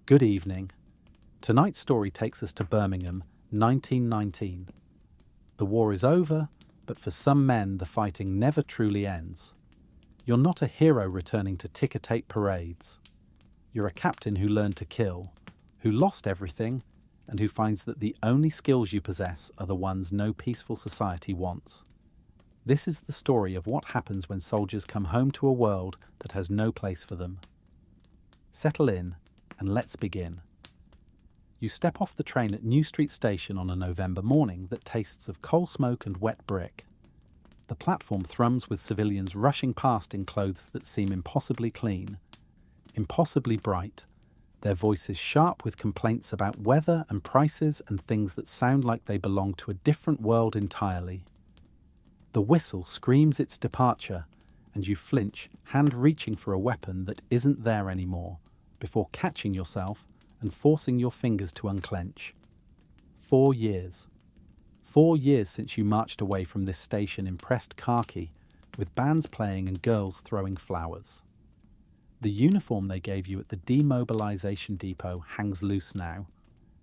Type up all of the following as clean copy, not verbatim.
Good evening. Tonight's story takes us to Birmingham, 1919. The war is over, but for some men the fighting never truly ends. You're not a hero returning to ticker-tape parades. You're a captain who learned to kill, who lost everything, and who finds that the only skills you possess are the ones no peaceful society wants. This is the story of what happens when soldiers come home to a world that has no place for them. Settle in, and let's begin. You step off the train at New Street Station on a November morning that tastes of coal smoke and wet brick. The platform thrums with civilians rushing past in clothes that seem impossibly clean, impossibly bright, their voices sharp with complaints about weather and prices and things that sound like they belong to a different world entirely. The whistle screams its departure, and you flinch, hand reaching for a weapon that isn't there anymore, before catching yourself and forcing your fingers to unclench. 4 years. 4 years since you marched away from this station in pressed khaki, with bands playing and girls throwing flowers. The uniform they gave you at the demobilisation depot hangs loose now,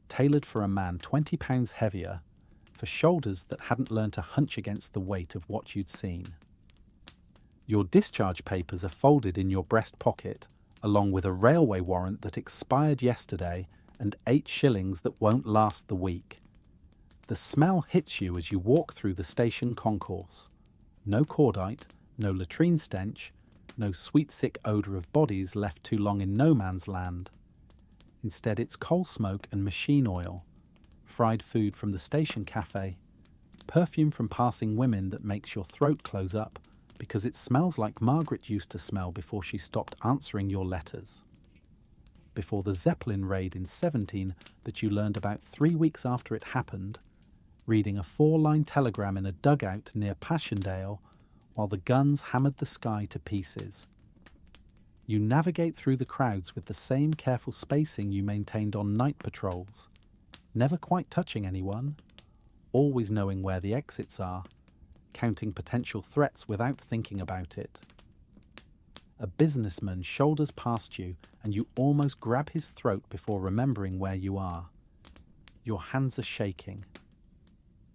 tailored for a man 20 pounds heavier, for shoulders that hadn't learned to hunch against the weight of what you'd seen. Your discharge papers are folded in your breast pocket, along with a railway warrant that expired yesterday and 8 shillings that won't last the week. The smell hits you as you walk through the station concourse. No cordite, no latrine stench, no sweet sick odour of bodies left too long in no man's land. Instead it's coal smoke and machine oil, fried food from the station cafe, perfume from passing women that makes your throat close up because it smells like Margaret used to smell before she stopped answering your letters. Before the Zeppelin raid in 17 that you learned about 3 weeks after it happened, reading a 4-line telegram in a dugout near Passchendaele while the guns hammered the sky to pieces. You navigate through the crowds with the same careful spacing you maintained on night patrols, never quite touching anyone, always knowing where the exits are, counting potential threats without thinking about it. A businessman shoulders past you and you almost grab his throat before remembering where you are. Your hands are shaking.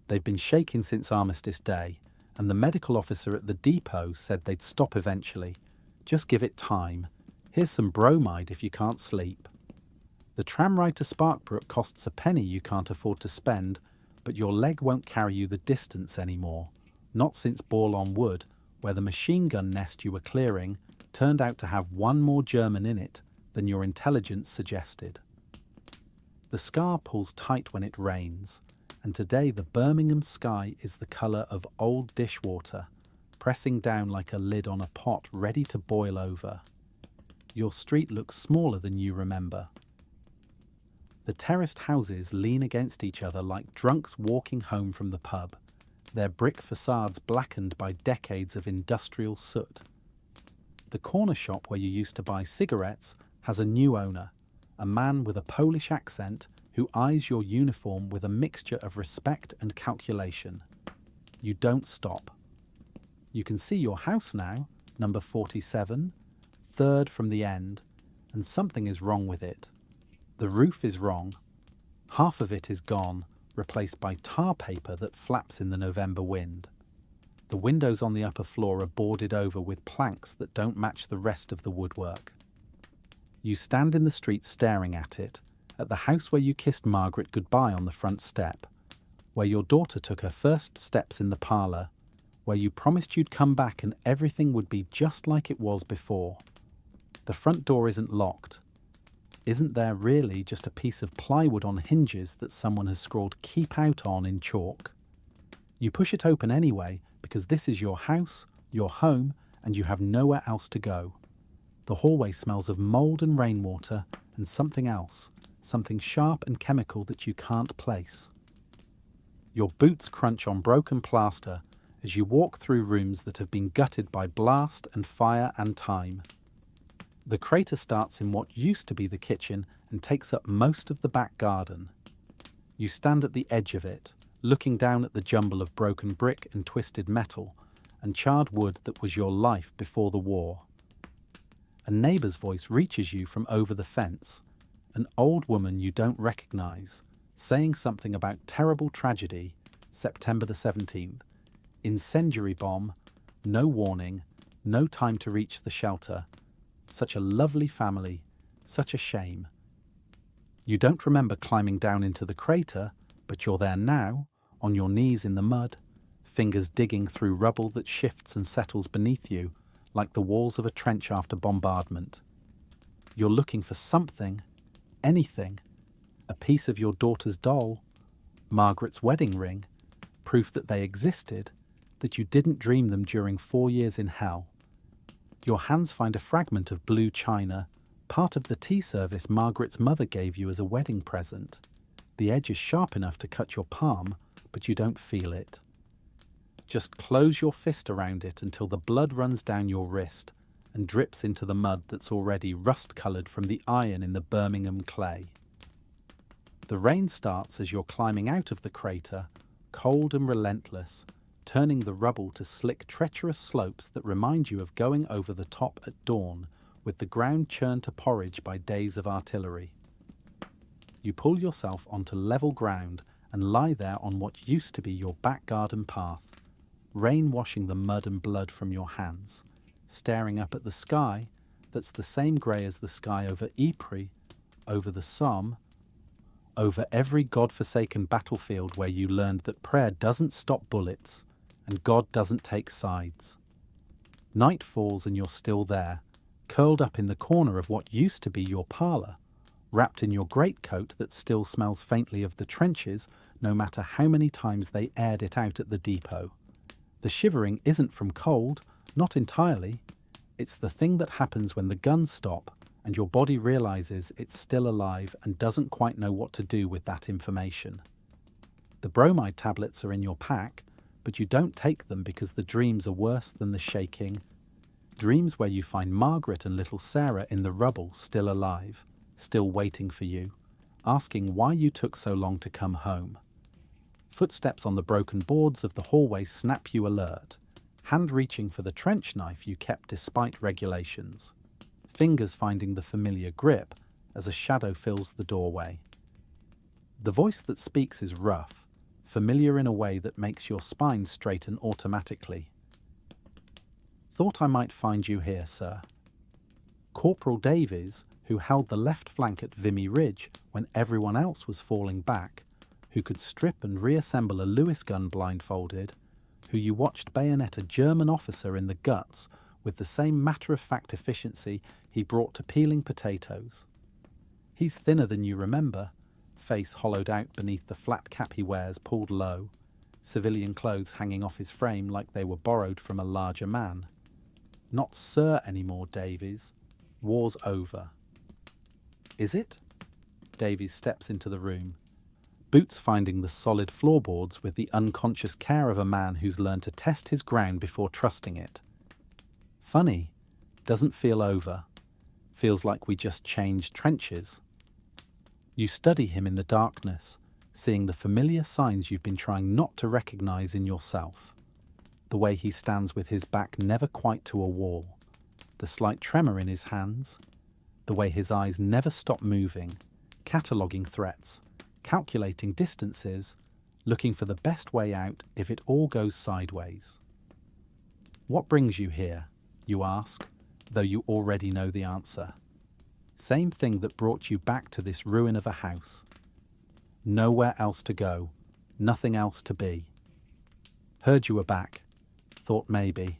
They've been shaking since Armistice Day, and the medical officer at the depot said they'd stop eventually. Just give it time. Here's some bromide if you can't sleep. The tram ride to Sparkbrook costs a penny you can't afford to spend, but your leg won't carry you the distance anymore. Not since Ball on Wood, where the machine gun nest you were clearing turned out to have one more German in it than your intelligence suggested. The scar pulls tight when it rains, and today the Birmingham sky is the colour of old dishwater, pressing down like a lid on a pot ready to boil over. Your street looks smaller than you remember. The terraced houses lean against each other like drunks walking home from the pub, their brick facades blackened by decades of industrial soot. The corner shop where you used to buy cigarettes has a new owner, a man with a Polish accent who eyes your uniform with a mixture of respect and calculation. You don't stop. You can see your house now, number 47, third from the end, and something is wrong with it. The roof is wrong. Half of it is gone, replaced by tar paper that flaps in the November wind. The windows on the upper floor are boarded over with planks that don't match the rest of the woodwork. You stand in the street staring at it, at the house where you kissed Margaret goodbye on the front step, where your daughter took her first steps in the parlour, where you promised you'd come back and everything would be just like it was before. The front door isn't locked. Isn't there really just a piece of plywood on hinges that someone has scrawled "Keep Out" on in chalk? You push it open anyway because this is your house, your home, and you have nowhere else to go. The hallway smells of mould and rainwater and something else, something sharp and chemical that you can't place. Your boots crunch on broken plaster as you walk through rooms that have been gutted by blast and fire and time. The crater starts in what used to be the kitchen and takes up most of the back garden. You stand at the edge of it, looking down at the jumble of broken brick and twisted metal and charred wood that was your life before the war. A neighbour's voice reaches you from over the fence, An old woman you don't recognize, saying something about terrible tragedy, September the 17th, incendiary bomb, no warning, no time to reach the shelter. Such a lovely family, such a shame. You don't remember climbing down into the crater, but you're there now, on your knees in the mud, fingers digging through rubble that shifts and settles beneath you, like the walls of a trench after bombardment. You're looking for something, anything, a piece of your daughter's doll, Margaret's wedding ring, proof that they existed, that you didn't dream them during 4 years in hell. Your hands find a fragment of blue china, part of the tea service Margaret's mother gave you as a wedding present. The edge is sharp enough to cut your palm, but you don't feel it. Just close your fist around it until the blood runs down your wrist and drips into the mud that's already rust-coloured from the iron in the Birmingham clay. The rain starts as you're climbing out of the crater, cold and relentless, turning the rubble to slick, treacherous slopes that remind you of going over the top at dawn, with the ground churned to porridge by days of artillery. You pull yourself onto level ground and lie there on what used to be your back garden path, rain washing the mud and blood from your hands, staring up at the sky that's the same grey as the sky over Ypres, over the Somme, over every God-forsaken battlefield where you learned that prayer doesn't stop bullets and God doesn't take sides. Night falls and you're still there, curled up in the corner of what used to be your parlour, wrapped in your greatcoat that still smells faintly of the trenches no matter how many times they aired it out at the depot. The shivering isn't from cold, not entirely. It's the thing that happens when the guns stop and your body realises it's still alive and doesn't quite know what to do with that information. The bromide tablets are in your pack, but you don't take them because the dreams are worse than the shaking. Dreams where you find Margaret and little Sarah in the rubble, still alive, still waiting for you, asking why you took so long to come home. Footsteps on the broken boards of the hallway snap you alert, hand reaching for the trench knife you kept despite regulations, fingers finding the familiar grip as a shadow fills the doorway. The voice that speaks is rough, familiar in a way that makes your spine straighten automatically. Thought I might find you here, sir. Corporal Davies, who held the left flank at Vimy Ridge when everyone else was falling back, who could strip and reassemble a Lewis gun blindfolded, who you watched bayonet a German officer in the guts with the same matter-of-fact efficiency he brought to peeling potatoes. He's thinner than you remember, face hollowed out beneath the flat cap he wears pulled low, civilian clothes hanging off his frame like they were borrowed from a larger man. Not sir anymore, Davies. War's over. Is it? Davies steps into the room, boots finding the solid floorboards with the unconscious care of a man who's learned to test his ground before trusting it. Funny, doesn't feel over. Feels like we just changed trenches. You study him in the darkness, seeing the familiar signs you've been trying not to recognize in yourself. The way he stands with his back never quite to a wall, the slight tremor in his hands, the way his eyes never stop moving, cataloguing threats, calculating distances, looking for the best way out if it all goes sideways. What brings you here, you ask, though you already know the answer. Same thing that brought you back to this ruin of a house. Nowhere else to go, nothing else to be. Heard you were back, thought maybe.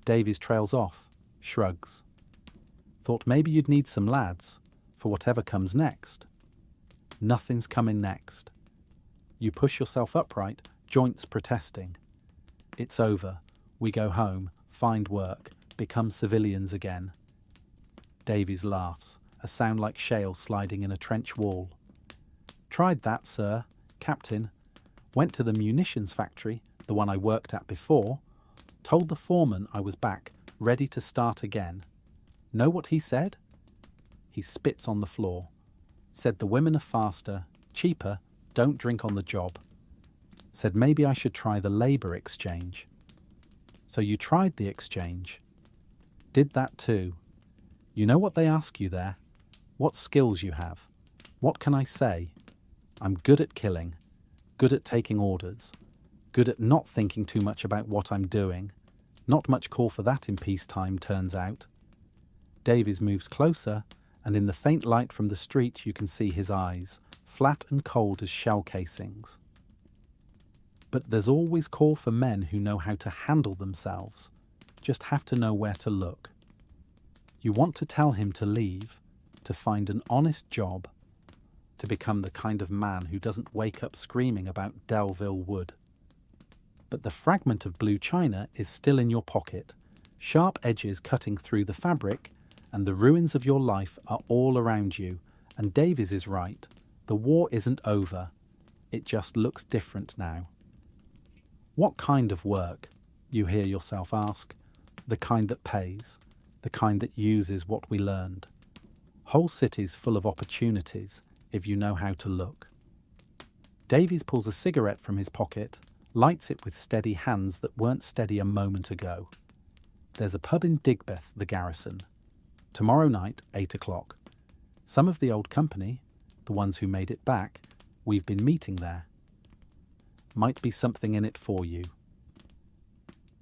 Davies trails off, shrugs. Thought maybe you'd need some lads, for whatever comes next. Nothing's coming next. You push yourself upright, joints protesting. It's over. We go home, find work, become civilians again. Davies laughs, a sound like shale sliding in a trench wall. Tried that, sir. Captain. Went to the munitions factory, the one I worked at before. Told the foreman I was back, ready to start again. Know what he said? He spits on the floor. Said the women are faster, cheaper, don't drink on the job. Said maybe I should try the labour exchange. So you tried the exchange. Did that too. You know what they ask you there? what skills you have. What can I say? I'm good at killing, good at taking orders, good at not thinking too much about what I'm doing. Not much call for that in peacetime, turns out. Davies moves closer, and in the faint light from the street you can see his eyes, flat and cold as shell casings. But there's always call for men who know how to handle themselves, just have to know where to look. You want to tell him to leave, to find an honest job, to become the kind of man who doesn't wake up screaming about Delville Wood. But the fragment of blue china is still in your pocket, sharp edges cutting through the fabric, and the ruins of your life are all around you, and Davies is right. The war isn't over. It just looks different now. What kind of work? You hear yourself ask. The kind that pays, the kind that uses what we learned. Whole cities full of opportunities, if you know how to look. Davies pulls a cigarette from his pocket, lights it with steady hands that weren't steady a moment ago. There's a pub in Digbeth, the Garrison. Tomorrow night, 8 o'clock. Some of the old company, the ones who made it back, we've been meeting there. Might be something in it for you.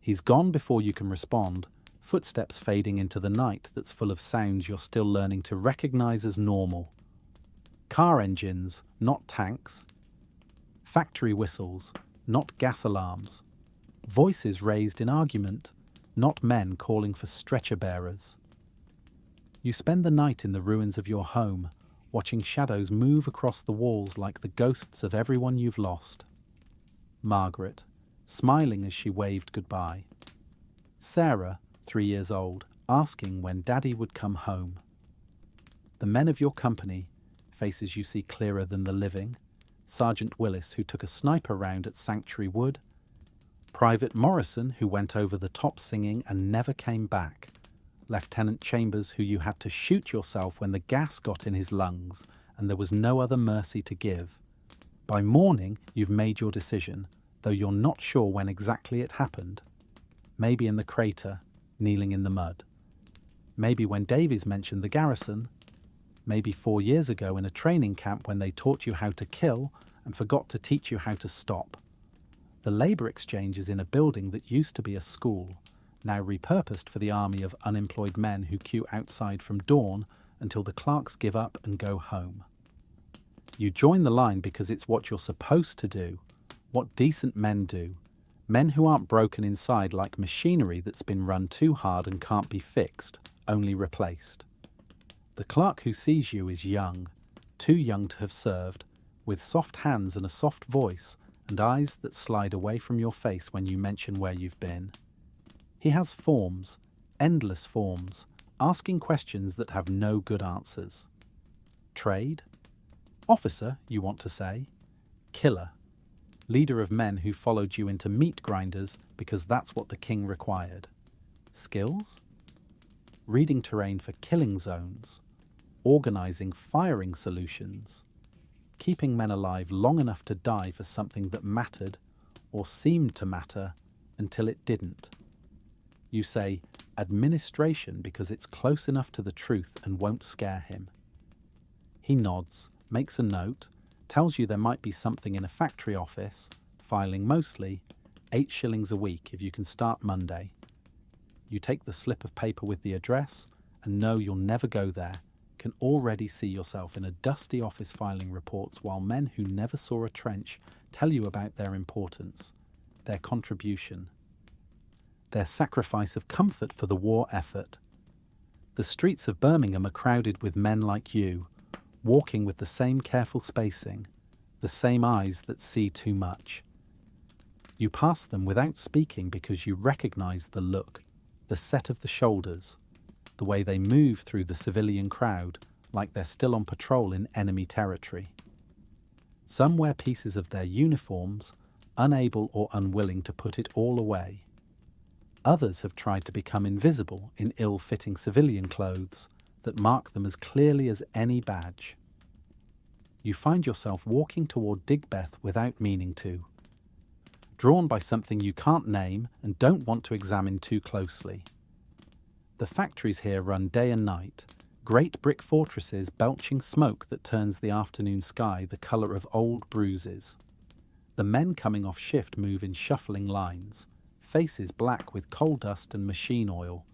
He's gone before you can respond, footsteps fading into the night that's full of sounds you're still learning to recognize as normal. Car engines, not tanks. Factory whistles, not gas alarms. Voices raised in argument, not men calling for stretcher bearers. You spend the night in the ruins of your home, watching shadows move across the walls like the ghosts of everyone you've lost. Margaret, smiling as she waved goodbye. Sarah, 3 years old, asking when Daddy would come home. The men of your company, faces you see clearer than the living. Sergeant Willis, who took a sniper round at Sanctuary Wood. Private Morrison, who went over the top singing and never came back. Lieutenant Chambers, who you had to shoot yourself when the gas got in his lungs and there was no other mercy to give. By morning, you've made your decision, though you're not sure when exactly it happened. Maybe in the crater, kneeling in the mud. Maybe when Davies mentioned the Garrison. Maybe 4 years ago in a training camp when they taught you how to kill and forgot to teach you how to stop. The labour exchange is in a building that used to be a school, now repurposed for the army of unemployed men who queue outside from dawn until the clerks give up and go home. You join the line because it's what you're supposed to do, what decent men do, men who aren't broken inside like machinery that's been run too hard and can't be fixed, only replaced. The clerk who sees you is young, too young to have served, with soft hands and a soft voice and eyes that slide away from your face when you mention where you've been. He has forms, endless forms, asking questions that have no good answers. Trade? Officer, you want to say. Killer. Leader of men who followed you into meat grinders because that's what the king required. Skills? Reading terrain for killing zones. Organising firing solutions. Keeping men alive long enough to die for something that mattered or seemed to matter until it didn't. You say administration because it's close enough to the truth and won't scare him. He nods, makes a note, tells you there might be something in a factory office, filing mostly, 8 shillings a week if you can start Monday. You take the slip of paper with the address and know you'll never go there, can already see yourself in a dusty office filing reports while men who never saw a trench tell you about their importance, their contribution, their sacrifice of comfort for the war effort. The streets of Birmingham are crowded with men like you, walking with the same careful spacing, the same eyes that see too much. You pass them without speaking because you recognise the look, the set of the shoulders, the way they move through the civilian crowd like they're still on patrol in enemy territory. Some wear pieces of their uniforms, unable or unwilling to put it all away. Others have tried to become invisible in ill-fitting civilian clothes that mark them as clearly as any badge. You find yourself walking toward Digbeth without meaning to, drawn by something you can't name and don't want to examine too closely. The factories here run day and night, Great brick fortresses belching smoke that turns the afternoon sky the colour of old bruises. The men coming off shift move in shuffling lines, faces black with coal dust and machine oil,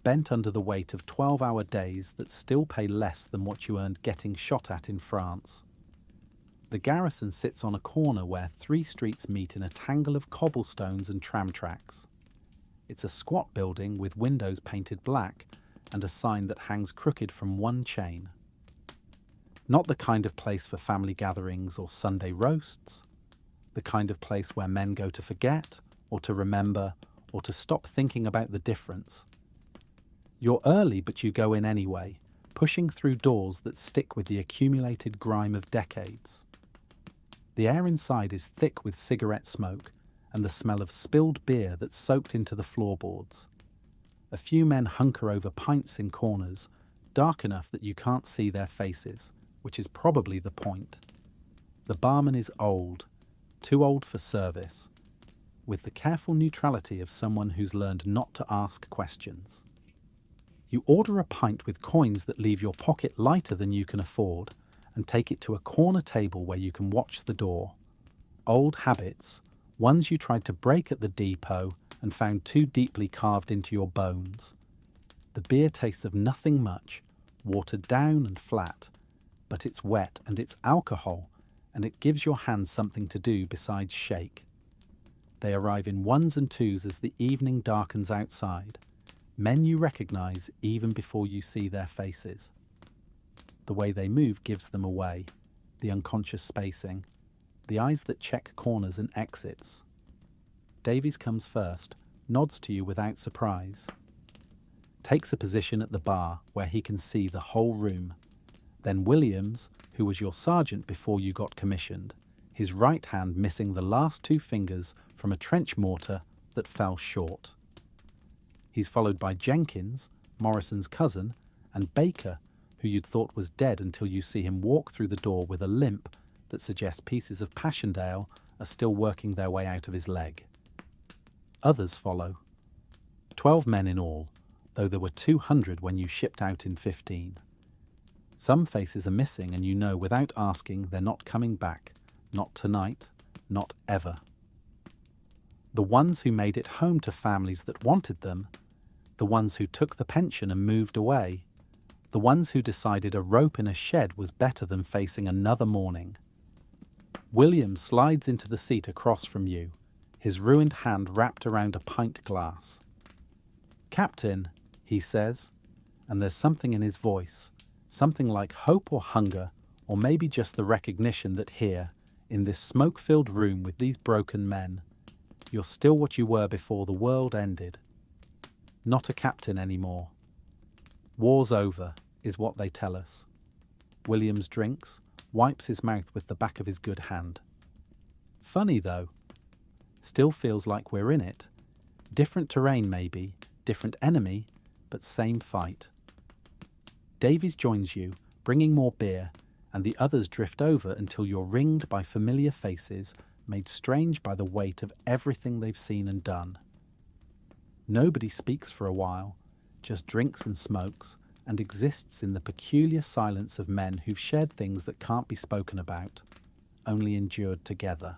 bent under the weight of 12-hour days that still pay less than what you earned getting shot at in France. The garrison sits on a corner where 3 streets meet in a tangle of cobblestones and tram tracks. It's a squat building with windows painted black and a sign that hangs crooked from one chain. Not the kind of place for family gatherings or Sunday roasts, the kind of place where men go to forget or to remember or to stop thinking about the difference. You're early, but you go in anyway, pushing through doors that stick with the accumulated grime of decades. The air inside is thick with cigarette smoke and the smell of spilled beer that's soaked into the floorboards. A few men hunker over pints in corners, dark enough that you can't see their faces, which is probably the point. The barman is old, too old for service, with the careful neutrality of someone who's learned not to ask questions. You order a pint with coins that leave your pocket lighter than you can afford and take it to a corner table where you can watch the door. Old habits, ones you tried to break at the depot and found too deeply carved into your bones. The beer tastes of nothing much, watered down and flat, but it's wet and it's alcohol, and it gives your hands something to do besides shake. They arrive in ones and twos as the evening darkens outside, men you recognise even before you see their faces. The way they move gives them away, the unconscious spacing, the eyes that check corners and exits. Davies comes first, nods to you without surprise. Takes a position at the bar where he can see the whole room. Then Williams, who was your sergeant before you got commissioned, his right hand missing the last 2 fingers from a trench mortar that fell short. He's followed by Jenkins, Morrison's cousin, and Baker, who you'd thought was dead until you see him walk through the door with a limp that suggests pieces of Passchendaele are still working their way out of his leg. Others follow. 12 men in all, though there were 200 when you shipped out in 15. Some faces are missing and you know without asking they're not coming back, not tonight, not ever. The ones who made it home to families that wanted them, the ones who took the pension and moved away, the ones who decided a rope in a shed was better than facing another morning. William slides into the seat across from you, his ruined hand wrapped around a pint glass. "Captain," he says, and there's something in his voice, something like hope or hunger, or maybe just the recognition that here, in this smoke-filled room with these broken men, you're still what you were before the world ended. Not a captain anymore. War's over, is what they tell us. Williams drinks, wipes his mouth with the back of his good hand. Funny though. Still feels like we're in it. Different terrain maybe, different enemy, but same fight. Davies joins you, bringing more beer, and the others drift over until you're ringed by familiar faces, made strange by the weight of everything they've seen and done. Nobody speaks for a while, just drinks and smokes, and exists in the peculiar silence of men who've shared things that can't be spoken about, only endured together.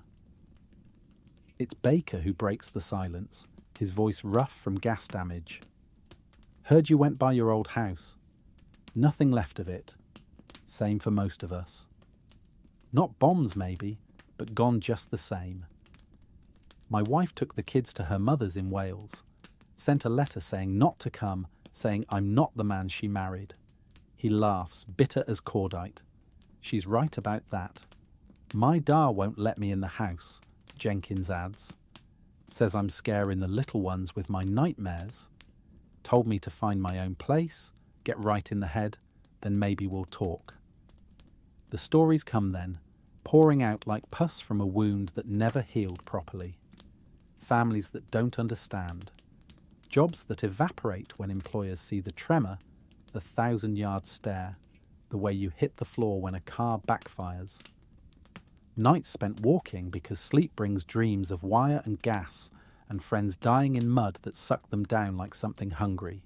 It's Baker who breaks the silence, his voice rough from gas damage. "Heard you went by your old house. Nothing left of it. Same for most of us. Not bombs maybe, but gone just the same. My wife took the kids to her mother's in Wales, sent a letter saying not to come, saying I'm not the man she married. He laughs, bitter as cordite. She's right about that. My da won't let me in the house," Jenkins adds. "Says I'm scaring the little ones with my nightmares. Told me to find my own place, get right in the head, then maybe we'll talk." The stories come then, pouring out like pus from a wound that never healed properly. Families that don't understand. Jobs that evaporate when employers see the tremor, the 1,000-yard stare, the way you hit the floor when a car backfires. Nights spent walking because sleep brings dreams of wire and gas, and friends dying in mud that suck them down like something hungry.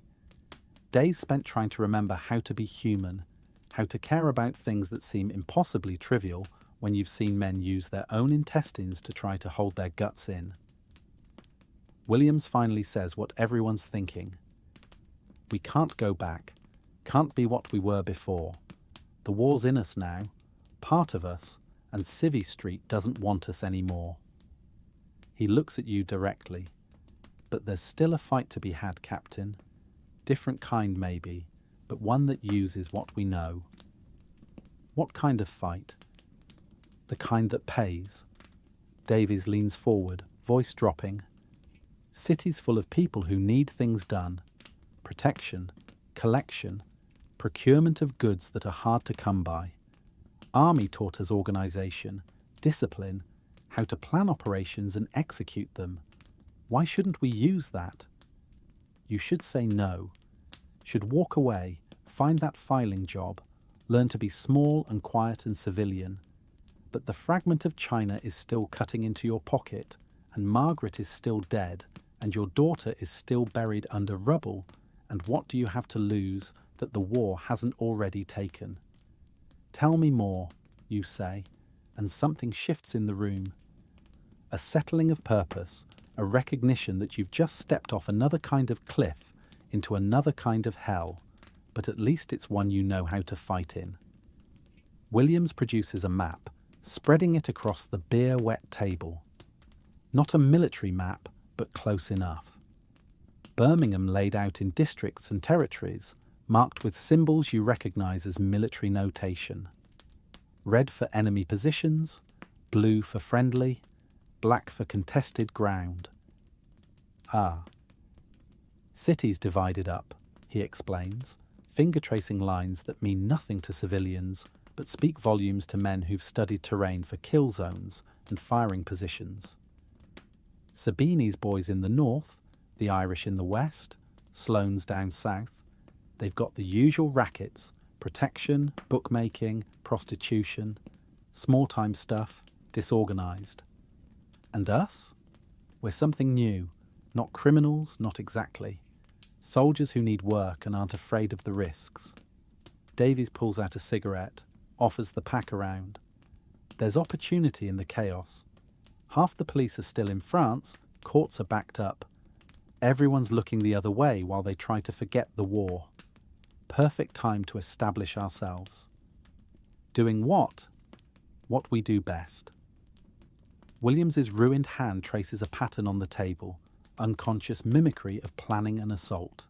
Days spent trying to remember how to be human, how to care about things that seem impossibly trivial when you've seen men use their own intestines to try to hold their guts in. Williams finally says what everyone's thinking. We can't go back, can't be what we were before. The war's in us now, part of us, and Civvy Street doesn't want us anymore. He looks at you directly. But there's still a fight to be had, Captain. Different kind maybe, but one that uses what we know. What kind of fight? The kind that pays. Davies leans forward, voice dropping. Cities full of people who need things done. Protection, collection, procurement of goods that are hard to come by. Army taught us organisation, discipline, how to plan operations and execute them. Why shouldn't we use that? You should say no. Should walk away, find that filing job, learn to be small and quiet and civilian. But the fragment of China is still cutting into your pocket, and Margaret is still dead, and your daughter is still buried under rubble, and what do you have to lose that the war hasn't already taken? Tell me more, you say, and something shifts in the room. A settling of purpose, a recognition that you've just stepped off another kind of cliff into another kind of hell, but at least it's one you know how to fight in. Williams produces a map, spreading it across the beer-wet table. Not a military map, but close enough. Birmingham laid out in districts and territories, marked with symbols you recognise as military notation. Red for enemy positions, blue for friendly, black for contested ground. Ah. Cities divided up, he explains, finger-tracing lines that mean nothing to civilians, but speak volumes to men who've studied terrain for kill zones and firing positions. Sabini's boys in the north, the Irish in the west, Sloane's down south. They've got the usual rackets, protection, bookmaking, prostitution, small-time stuff, disorganised. And us? We're something new, not criminals, not exactly. Soldiers who need work and aren't afraid of the risks. Davies pulls out a cigarette, offers the pack around. There's opportunity in the chaos. Half the police are still in France, courts are backed up. Everyone's looking the other way while they try to forget the war. Perfect time to establish ourselves. Doing what? What we do best. Williams's ruined hand traces a pattern on the table, unconscious mimicry of planning an assault.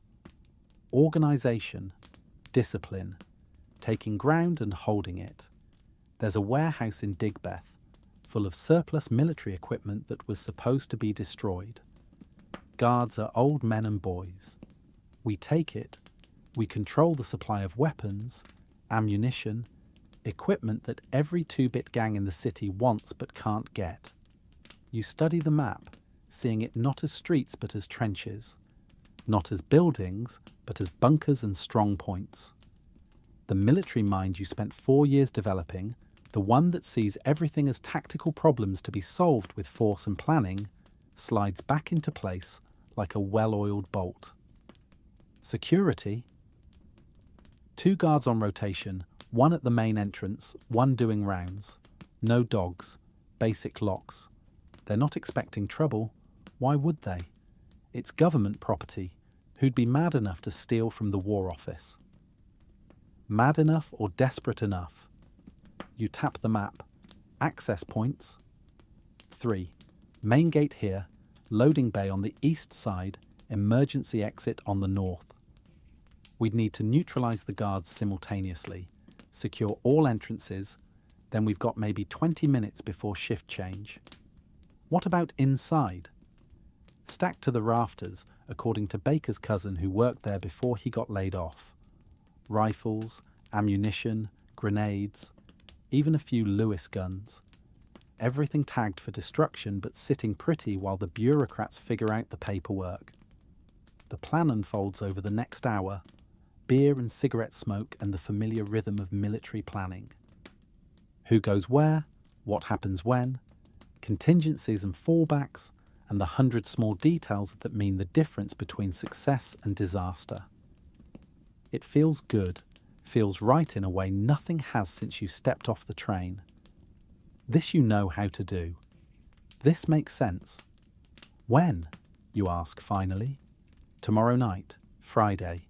Organisation, discipline, taking ground and holding it. There's a warehouse in Digbeth, full of surplus military equipment that was supposed to be destroyed. Guards are old men and boys. We take it. We control the supply of weapons, ammunition, equipment that every two-bit gang in the city wants but can't get. You study the map, seeing it not as streets but as trenches, not as buildings but as bunkers and strong points. The military mind you spent 4 years developing, the one that sees everything as tactical problems to be solved with force and planning, slides back into place like a well-oiled bolt. Security. 2 guards on rotation, one at the main entrance, one doing rounds. No dogs, basic locks. They're not expecting trouble. Why would they? It's government property. Who'd be mad enough to steal from the War Office? Mad enough or desperate enough? You tap the map. Access points. 3. Main gate here, loading bay on the east side, emergency exit on the north. We'd need to neutralise the guards simultaneously, secure all entrances, then we've got maybe 20 minutes before shift change. What about inside? Stacked to the rafters, according to Baker's cousin who worked there before he got laid off. Rifles, ammunition, grenades, even a few Lewis guns. Everything tagged for destruction but sitting pretty while the bureaucrats figure out the paperwork. The plan unfolds over the next hour. Beer and cigarette smoke and the familiar rhythm of military planning. Who goes where, what happens when, contingencies and fallbacks, and the 100 small details that mean the difference between success and disaster. It feels good, feels right in a way nothing has since you stepped off the train. This you know how to do. This makes sense. When? You ask finally. Tomorrow night, Friday.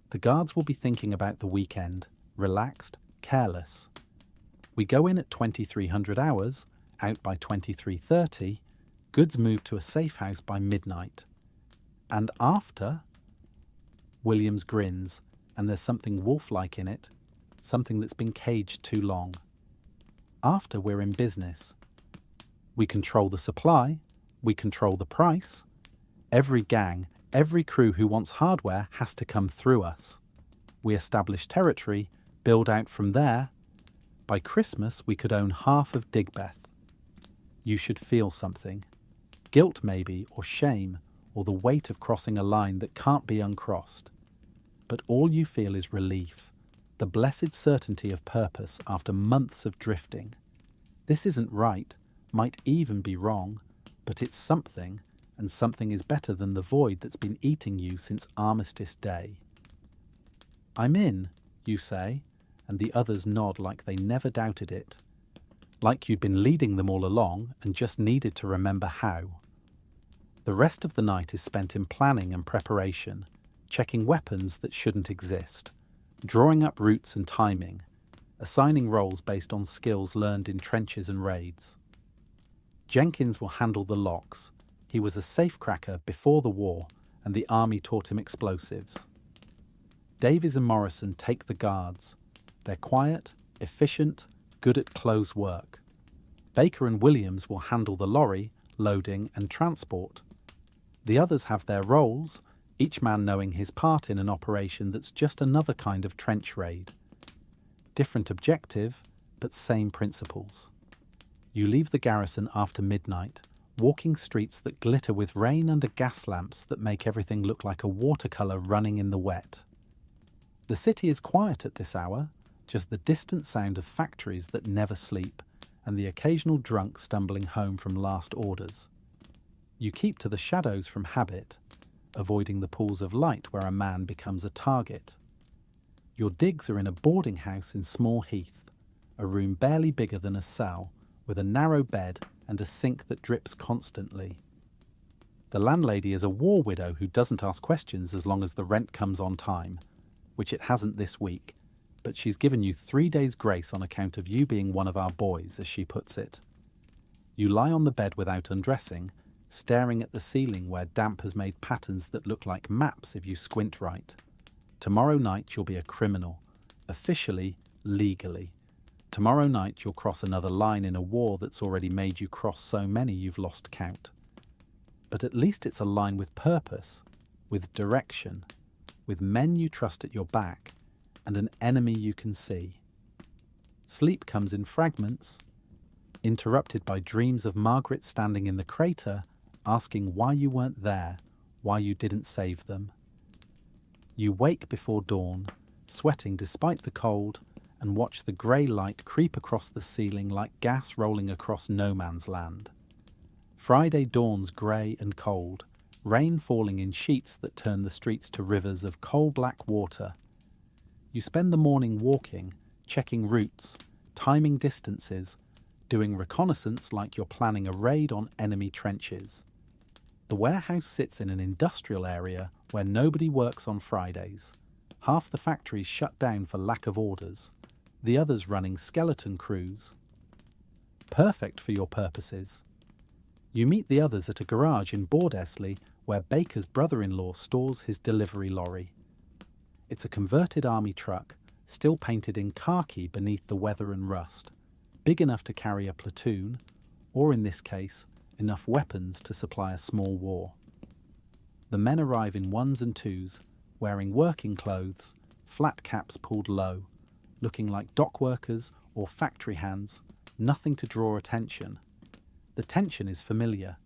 The guards will be thinking about the weekend, relaxed, careless. We go in at 2300 hours, out by 23:30, goods move to a safe house by midnight. And after? Williams grins, and there's something wolf-like in it, something that's been caged too long. After we're in business. We control the supply, we control the price. Every gang, every crew who wants hardware has to come through us. We establish territory, build out from there. By Christmas, we could own half of Digbeth. You should feel something. Guilt maybe, or shame, or the weight of crossing a line that can't be uncrossed. But all you feel is relief, the blessed certainty of purpose after months of drifting. This isn't right, might even be wrong, but it's something, and something is better than the void that's been eating you since Armistice Day. I'm in, you say, and the others nod like they never doubted it, like you'd been leading them all along and just needed to remember how. The rest of the night is spent in planning and preparation, checking weapons that shouldn't exist, drawing up routes and timing, assigning roles based on skills learned in trenches and raids. Jenkins will handle the locks. He was a safecracker before the war, and the army taught him explosives. Davies and Morrison take the guards. They're quiet, efficient, good at close work. Baker and Williams will handle the lorry, loading and transport. The others have their roles, each man knowing his part in an operation that's just another kind of trench raid. Different objective, but same principles. You leave the garrison after midnight, walking streets that glitter with rain under gas lamps that make everything look like a watercolour running in the wet. The city is quiet at this hour, just the distant sound of factories that never sleep, and the occasional drunk stumbling home from last orders. You keep to the shadows from habit, avoiding the pools of light where a man becomes a target. Your digs are in a boarding house in Small Heath, a room barely bigger than a cell, with a narrow bed and a sink that drips constantly. The landlady is a war widow who doesn't ask questions as long as the rent comes on time, which it hasn't this week, but she's given you 3 days' grace on account of you being one of our boys, as she puts it. You lie on the bed without undressing, staring at the ceiling where damp has made patterns that look like maps if you squint right. Tomorrow night you'll be a criminal, officially, legally. Tomorrow night you'll cross another line in a war that's already made you cross so many you've lost count. But at least it's a line with purpose, with direction, with men you trust at your back, and an enemy you can see. Sleep comes in fragments, interrupted by dreams of Margaret standing in the crater, asking why you weren't there, why you didn't save them. You wake before dawn, sweating despite the cold, and watch the grey light creep across the ceiling like gas rolling across no man's land. Friday dawns grey and cold, rain falling in sheets that turn the streets to rivers of coal-black water. You spend the morning walking, checking routes, timing distances, doing reconnaissance like you're planning a raid on enemy trenches. The warehouse sits in an industrial area where nobody works on Fridays. Half the factories shut down for lack of orders, the others running skeleton crews. Perfect for your purposes. You meet the others at a garage in Bordesley where Baker's brother-in-law stores his delivery lorry. It's a converted army truck, still painted in khaki beneath the weather and rust, big enough to carry a platoon, or in this case, enough weapons to supply a small war. The men arrive in ones and twos, wearing working clothes, flat caps pulled low, looking like dock workers or factory hands, nothing to draw attention. The tension is familiar,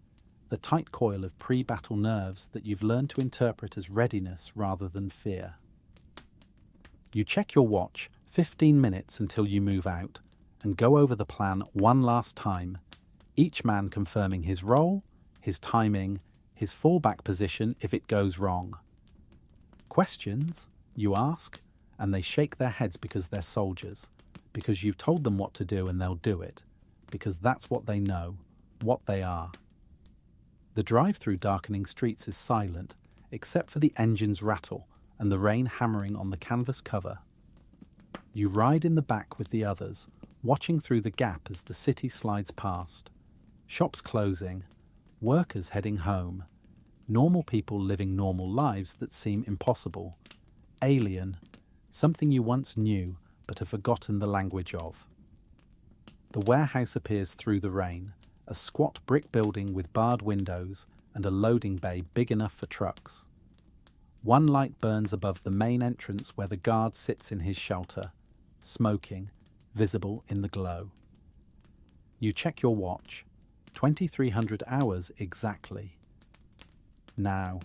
the tight coil of pre-battle nerves that you've learned to interpret as readiness rather than fear. You check your watch 15 minutes until you move out and go over the plan one last time, each man confirming his role, his timing, his fallback position if it goes wrong. Questions? You ask, and they shake their heads because they're soldiers, because you've told them what to do and they'll do it, because that's what they know, what they are. The drive through darkening streets is silent, except for the engine's rattle and the rain hammering on the canvas cover. You ride in the back with the others, watching through the gap as the city slides past. Shops closing, workers heading home, normal people living normal lives that seem impossible, alien, something you once knew but have forgotten the language of. The warehouse appears through the rain, a squat brick building with barred windows and a loading bay big enough for trucks. One light burns above the main entrance where the guard sits in his shelter, smoking, visible in the glow. You check your watch, 2300 hours exactly. Now,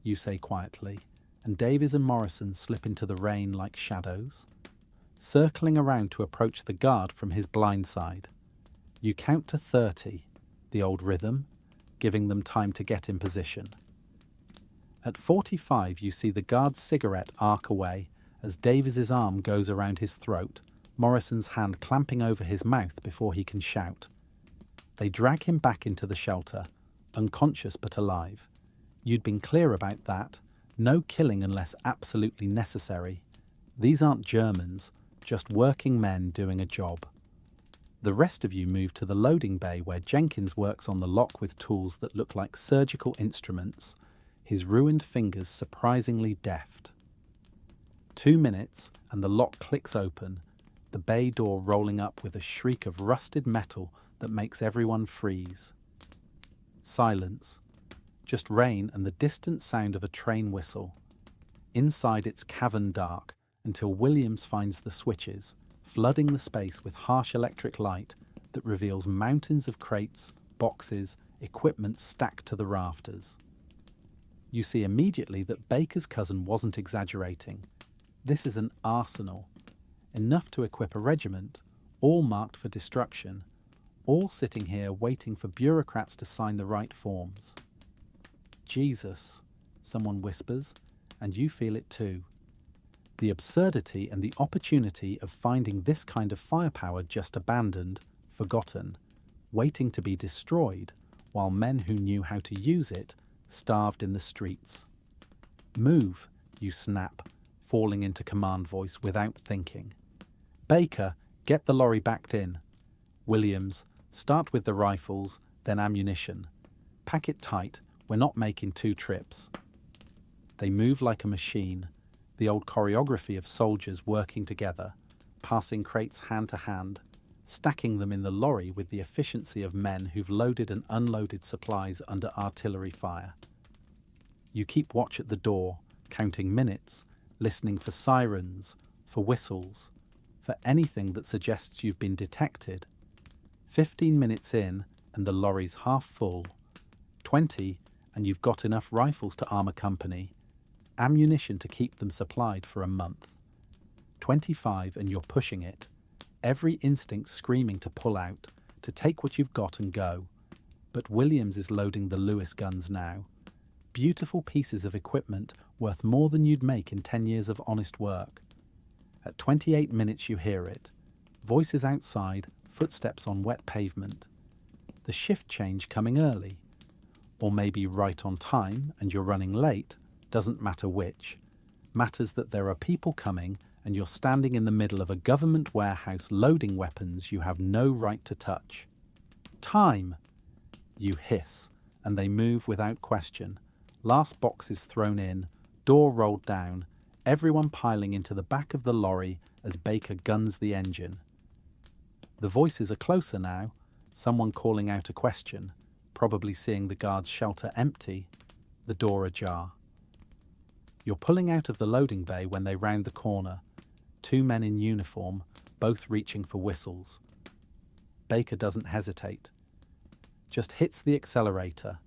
you say quietly, and Davies and Morrison slip into the rain like shadows, circling around to approach the guard from his blind side. You count to 30, the old rhythm, giving them time to get in position. At 45, you see the guard's cigarette arc away as Davies's arm goes around his throat, Morrison's hand clamping over his mouth before he can shout. They drag him back into the shelter, unconscious but alive. You'd been clear about that. No killing unless absolutely necessary. These aren't Germans, just working men doing a job. The rest of you move to the loading bay where Jenkins works on the lock with tools that look like surgical instruments, his ruined fingers surprisingly deft. 2 minutes and the lock clicks open, the bay door rolling up with a shriek of rusted metal that makes everyone freeze. Silence. Just rain and the distant sound of a train whistle. Inside it's cavern dark until Williams finds the switches, flooding the space with harsh electric light that reveals mountains of crates, boxes, equipment stacked to the rafters. You see immediately that Baker's cousin wasn't exaggerating. This is an arsenal, enough to equip a regiment, all marked for destruction, all sitting here waiting for bureaucrats to sign the right forms. Jesus, someone whispers, and you feel it too. The absurdity and the opportunity of finding this kind of firepower just abandoned, forgotten, waiting to be destroyed, while men who knew how to use it starved in the streets. Move, you snap, falling into command voice without thinking. Baker, get the lorry backed in. Williams, start with the rifles, then ammunition. Pack it tight, we're not making 2 trips. They move like a machine, the old choreography of soldiers working together, passing crates hand to hand, stacking them in the lorry with the efficiency of men who've loaded and unloaded supplies under artillery fire. You keep watch at the door, counting minutes, listening for sirens, for whistles, for anything that suggests you've been detected. 15 minutes in and the lorry's half full. 20 and you've got enough rifles to arm a company, ammunition to keep them supplied for a month. 25 and you're pushing it, every instinct screaming to pull out, to take what you've got and go. But Williams is loading the Lewis guns now. Beautiful pieces of equipment worth more than you'd make in 10 years of honest work. At 28 minutes you hear it. Voices outside, footsteps on wet pavement. The shift change coming early. Or maybe right on time and you're running late, doesn't matter which. Matters that there are people coming and you're standing in the middle of a government warehouse loading weapons you have no right to touch. Time! You hiss, and they move without question. Last boxes thrown in, door rolled down, everyone piling into the back of the lorry as Baker guns the engine. The voices are closer now, someone calling out a question, probably seeing the guard's shelter empty, the door ajar. You're pulling out of the loading bay when they round the corner, 2 men in uniform, both reaching for whistles. Baker doesn't hesitate, just hits the accelerator,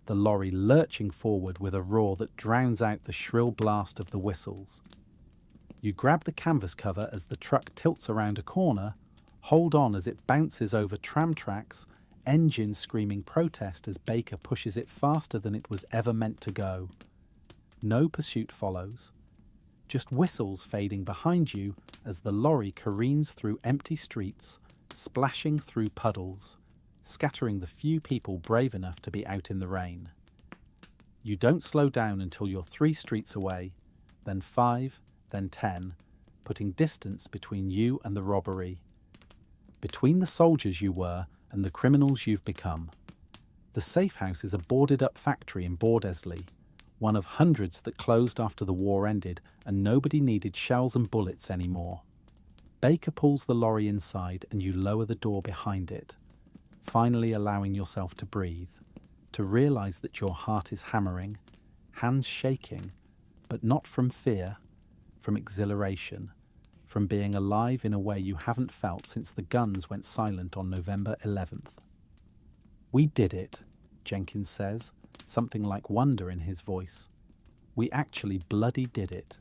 the lorry lurching forward with a roar that drowns out the shrill blast of the whistles. You grab the canvas cover as the truck tilts around a corner, hold on as it bounces over tram tracks, engine screaming protest as Baker pushes it faster than it was ever meant to go. No pursuit follows. just whistles fading behind you as the lorry careens through empty streets, splashing through puddles, scattering the few people brave enough to be out in the rain. You don't slow down until you're 3 streets away, then 5, then 10, putting distance between you and the robbery, between the soldiers you were and the criminals you've become. The safe house is a boarded-up factory in Bordesley, one of hundreds that closed after the war ended and nobody needed shells and bullets anymore. Baker pulls the lorry inside and you lower the door behind it, finally allowing yourself to breathe, to realise that your heart is hammering, hands shaking, but not from fear, from exhilaration, from being alive in a way you haven't felt since the guns went silent on November 11th. "We did it," Jenkins says, something like wonder in his voice. "We actually bloody did it."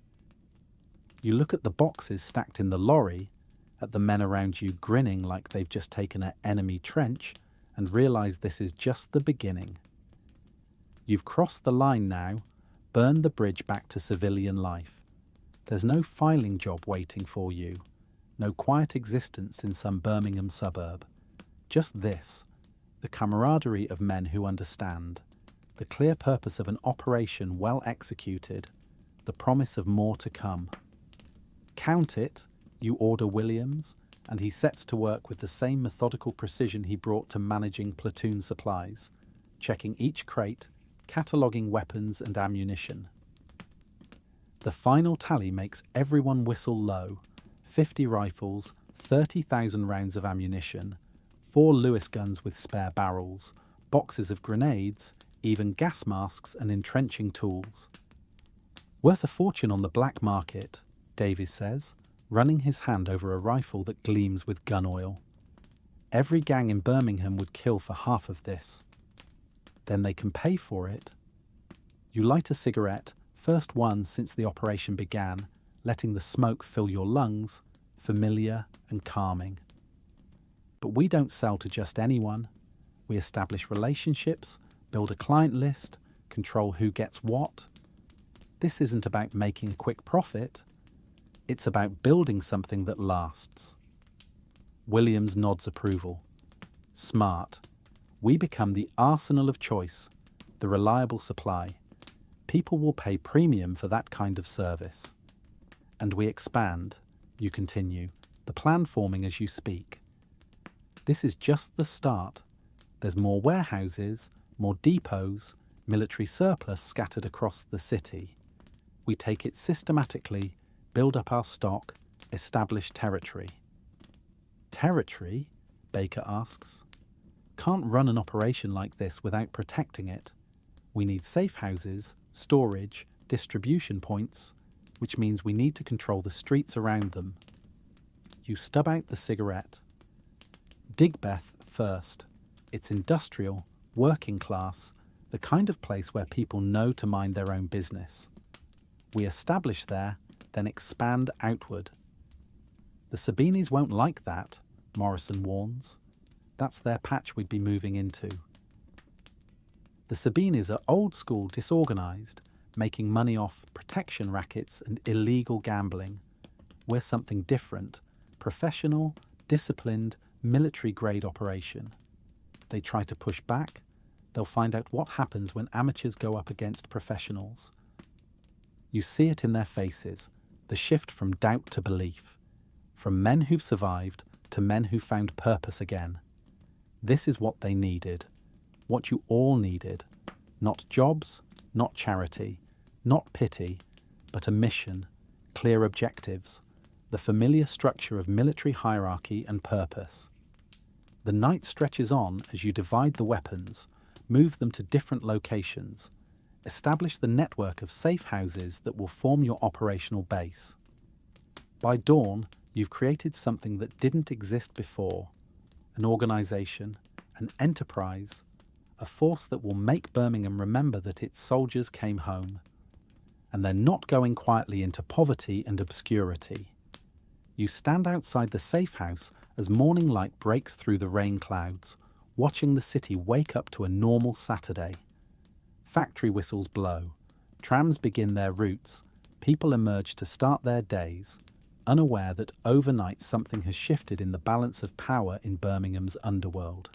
You look at the boxes stacked in the lorry, at the men around you grinning like they've just taken an enemy trench, and realise this is just the beginning. You've crossed the line now, burned the bridge back to civilian life. There's no filing job waiting for you, no quiet existence in some Birmingham suburb. Just this, the camaraderie of men who understand, the clear purpose of an operation well executed, the promise of more to come. "Count it," you order Williams, and he sets to work with the same methodical precision he brought to managing platoon supplies, checking each crate, cataloguing weapons and ammunition. The final tally makes everyone whistle low. 50 rifles, 30,000 rounds of ammunition, 4 Lewis guns with spare barrels, boxes of grenades, even gas masks and entrenching tools. "Worth a fortune on the black market," Davies says, running his hand over a rifle that gleams with gun oil. "Every gang in Birmingham would kill for half of this." "Then they can pay for it." You light a cigarette, first one since the operation began, letting the smoke fill your lungs, familiar and calming. But we don't sell to just anyone. We establish relationships, build a client list, control who gets what. This isn't about making a quick profit. It's about building something that lasts. Williams nods approval. "Smart. We become the arsenal of choice, the reliable supply. People will pay premium for that kind of service." "And we expand," you continue, the plan forming as you speak. "This is just the start. There's more warehouses, more depots, military surplus scattered across the city. We take it systematically, build up our stock, establish territory." "Territory?" Baker asks. "Can't run an operation like this without protecting it. We need safe houses, storage, distribution points, which means we need to control the streets around them." You stub out the cigarette. "Digbeth first. It's industrial, working class, the kind of place where people know to mind their own business. We establish there, then expand outward." "The Sabinis won't like that," Morrison warns. "That's their patch we'd be moving into." The Sabinis are old-school disorganised, making money off protection rackets and illegal gambling. We're something different, professional, disciplined, military-grade operation. They try to push back, they'll find out what happens when amateurs go up against professionals. You see it in their faces, the shift from doubt to belief, from men who've survived to men who found purpose again. This is what they needed, what you all needed. Not jobs, not charity, not pity, but a mission, clear objectives, the familiar structure of military hierarchy and purpose. The night stretches on as you divide the weapons, move them to different locations, establish the network of safe houses that will form your operational base. By dawn, you've created something that didn't exist before, an organisation, an enterprise, a force that will make Birmingham remember that its soldiers came home. And they're not going quietly into poverty and obscurity. You stand outside the safe house as morning light breaks through the rain clouds, watching the city wake up to a normal Saturday. Factory whistles blow, trams begin their routes, People emerge to start their days, unaware that overnight something has shifted in the balance of power in Birmingham's underworld.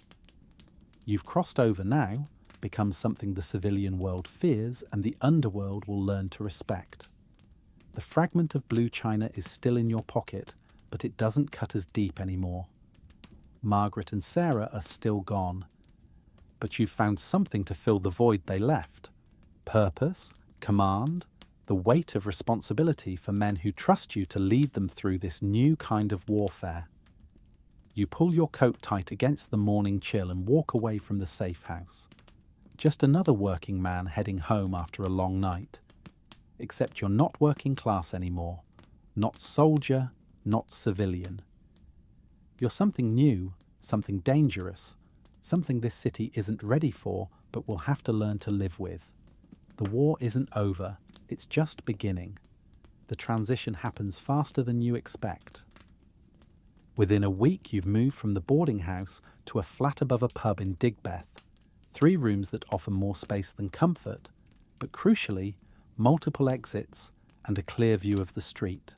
You've crossed over now, become something the civilian world fears and the underworld will learn to respect. The fragment of blue china is still in your pocket, but it doesn't cut as deep anymore. Margaret and Sarah are still gone, but you've found something to fill the void they left. Purpose, command, the weight of responsibility for men who trust you to lead them through this new kind of warfare. You pull your coat tight against the morning chill and walk away from the safe house. Just another working man heading home after a long night. Except you're not working class anymore. Not soldier, not civilian. You're something new, something dangerous, something this city isn't ready for but will have to learn to live with. The war isn't over, it's just beginning. The transition happens faster than you expect. Within a week you've moved from the boarding house to a flat above a pub in Digbeth. 3 rooms that offer more space than comfort, but crucially, multiple exits and a clear view of the street.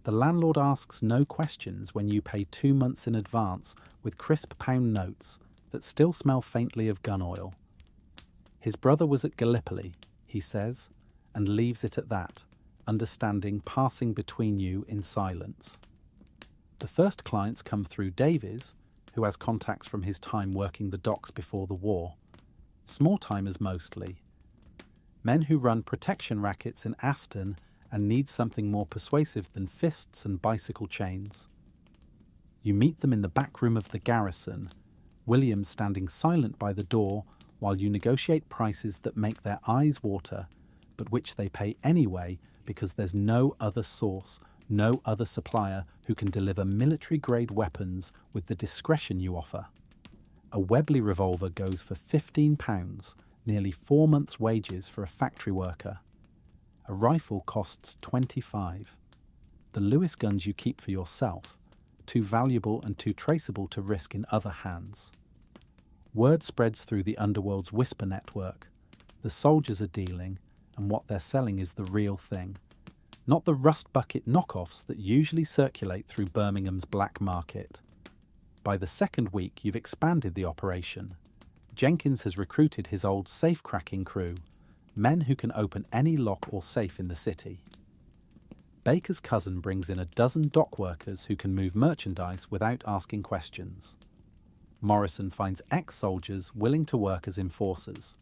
The landlord asks no questions when you pay 2 months in advance with crisp pound notes that still smell faintly of gun oil. His brother was at Gallipoli, he says, and leaves it at that, understanding passing between you in silence. The first clients come through Davies, who has contacts from his time working the docks before the war. Small-timers mostly. Men who run protection rackets in Aston and need something more persuasive than fists and bicycle chains. You meet them in the back room of the garrison, William standing silent by the door while you negotiate prices that make their eyes water, but which they pay anyway because there's no other source, no other supplier who can deliver military-grade weapons with the discretion you offer. A Webley revolver goes for £15, nearly 4 months' wages for a factory worker. A rifle costs £25. The Lewis guns you keep for yourself, too valuable and too traceable to risk in other hands. Word spreads through the underworld's whisper network. The soldiers are dealing, and what they're selling is the real thing. Not the rust bucket knockoffs that usually circulate through Birmingham's black market. By the second week, you've expanded the operation. Jenkins has recruited his old safe-cracking crew, men who can open any lock or safe in the city. Baker's cousin brings in a dozen dock workers who can move merchandise without asking questions. Morrison finds ex-soldiers willing to work as enforcers,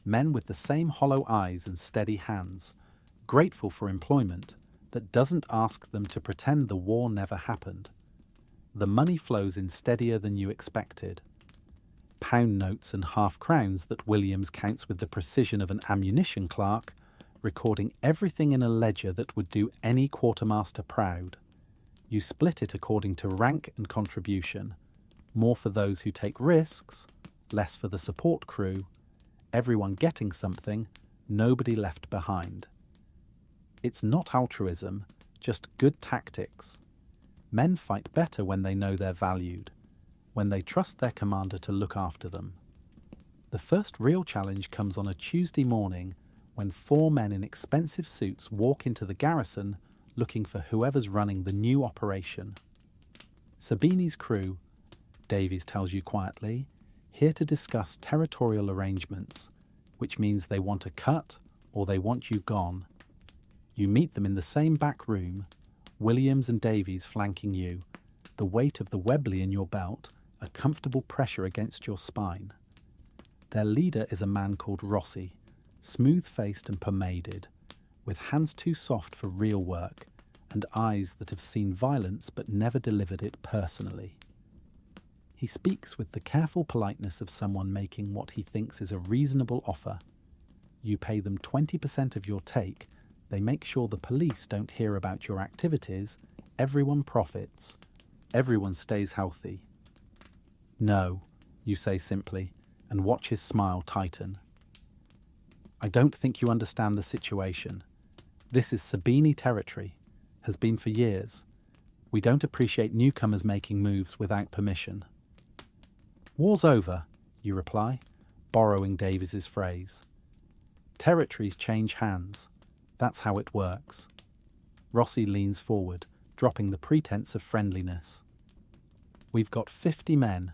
men with the same hollow eyes and steady hands, grateful for employment that doesn't ask them to pretend the war never happened. The money flows in steadier than you expected. Pound notes and half-crowns that Williams counts with the precision of an ammunition clerk, recording everything in a ledger that would do any quartermaster proud. You split it according to rank and contribution. More for those who take risks, less for the support crew, everyone getting something, nobody left behind. It's not altruism, just good tactics. Men fight better when they know they're valued, when they trust their commander to look after them. The first real challenge comes on a Tuesday morning when 4 men in expensive suits walk into the garrison looking for whoever's running the new operation. Sabini's crew, Davies tells you quietly, here to discuss territorial arrangements, which means they want a cut or they want you gone. You meet them in the same back room, Williams and Davies flanking you, the weight of the Webley in your belt, a comfortable pressure against your spine. Their leader is a man called Rossi, smooth-faced and pomaded, with hands too soft for real work and eyes that have seen violence but never delivered it personally. He speaks with the careful politeness of someone making what he thinks is a reasonable offer. You pay them 20% of your take, they make sure the police don't hear about your activities, everyone profits, everyone stays healthy. No, you say simply, and watch his smile tighten. I don't think you understand the situation. This is Sabini territory, has been for years. We don't appreciate newcomers making moves without permission. War's over, you reply, borrowing Davies's phrase. Territories change hands. That's how it works. Rossi leans forward, dropping the pretense of friendliness. We've got 50 men,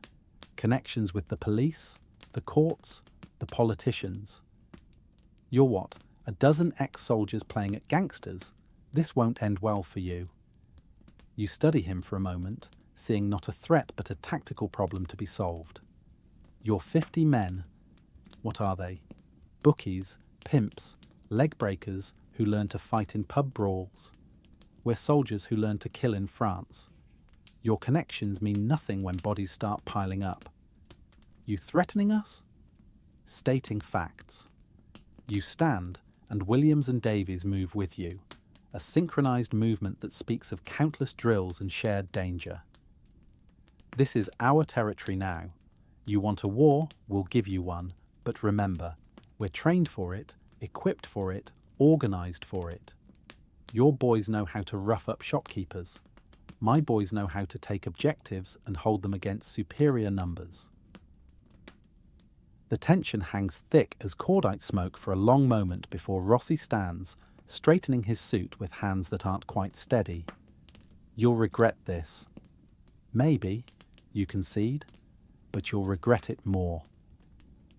connections with the police, the courts, the politicians. You're what, a dozen ex-soldiers playing at gangsters? This won't end well for you. You study him for a moment, seeing not a threat but a tactical problem to be solved. Your 50 men, what are they? Bookies, pimps, leg breakers who learn to fight in pub brawls. We're soldiers who learn to kill in France. Your connections mean nothing when bodies start piling up. You threatening us? Stating facts. You stand, and Williams and Davies move with you, a synchronized movement that speaks of countless drills and shared danger. This is our territory now. You want a war, we'll give you one, but remember, we're trained for it, equipped for it, organized for it. Your boys know how to rough up shopkeepers. My boys know how to take objectives and hold them against superior numbers. The tension hangs thick as cordite smoke for a long moment before Rossi stands, straightening his suit with hands that aren't quite steady. You'll regret this. Maybe, you concede, but you'll regret it more.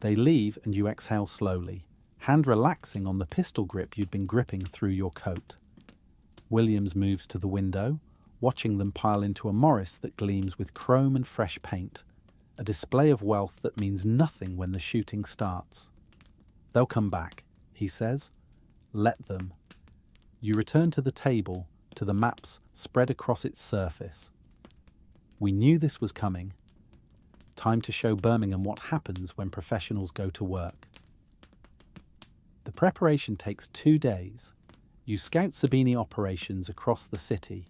They leave and you exhale slowly, hand relaxing on the pistol grip you'd been gripping through your coat. Williams moves to the window, watching them pile into a Morris that gleams with chrome and fresh paint, a display of wealth that means nothing when the shooting starts. They'll come back, he says. Let them. You return to the table, to the maps spread across its surface. We knew this was coming. Time to show Birmingham what happens when professionals go to work. The preparation takes 2 days. You scout Sabini operations across the city,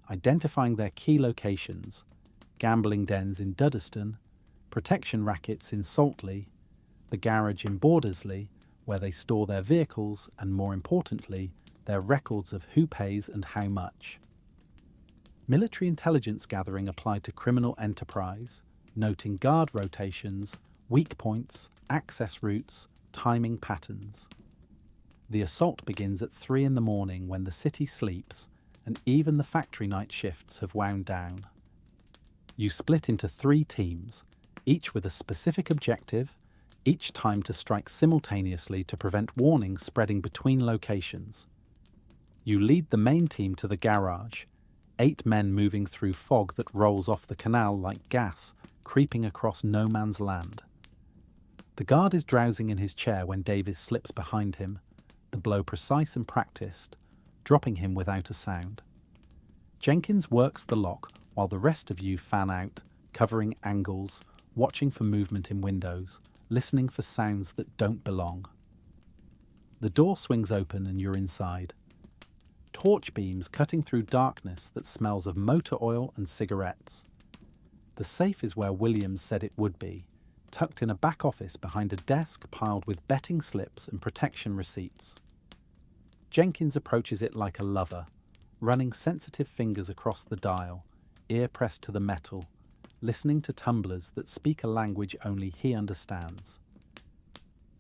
identifying their key locations, gambling dens in Dudderston, protection rackets in Saltley, the garage in Bordersley, where they store their vehicles and, more importantly, their records of who pays and how much. Military intelligence gathering applied to criminal enterprise, noting guard rotations, weak points, access routes, timing patterns. The assault begins at 3 in the morning when the city sleeps, and even the factory night shifts have wound down. You split into 3 teams, each with a specific objective, each timed to strike simultaneously to prevent warnings spreading between locations. You lead the main team to the garage, 8 men moving through fog that rolls off the canal like gas, creeping across no man's land. The guard is drowsing in his chair when Davies slips behind him, the blow precise and practiced, dropping him without a sound. Jenkins works the lock while the rest of you fan out, covering angles, watching for movement in windows, listening for sounds that don't belong. The door swings open and you're inside. Torch beams cutting through darkness that smells of motor oil and cigarettes. The safe is where Williams said it would be, tucked in a back office behind a desk piled with betting slips and protection receipts. Jenkins approaches it like a lover, running sensitive fingers across the dial, ear pressed to the metal, listening to tumblers that speak a language only he understands.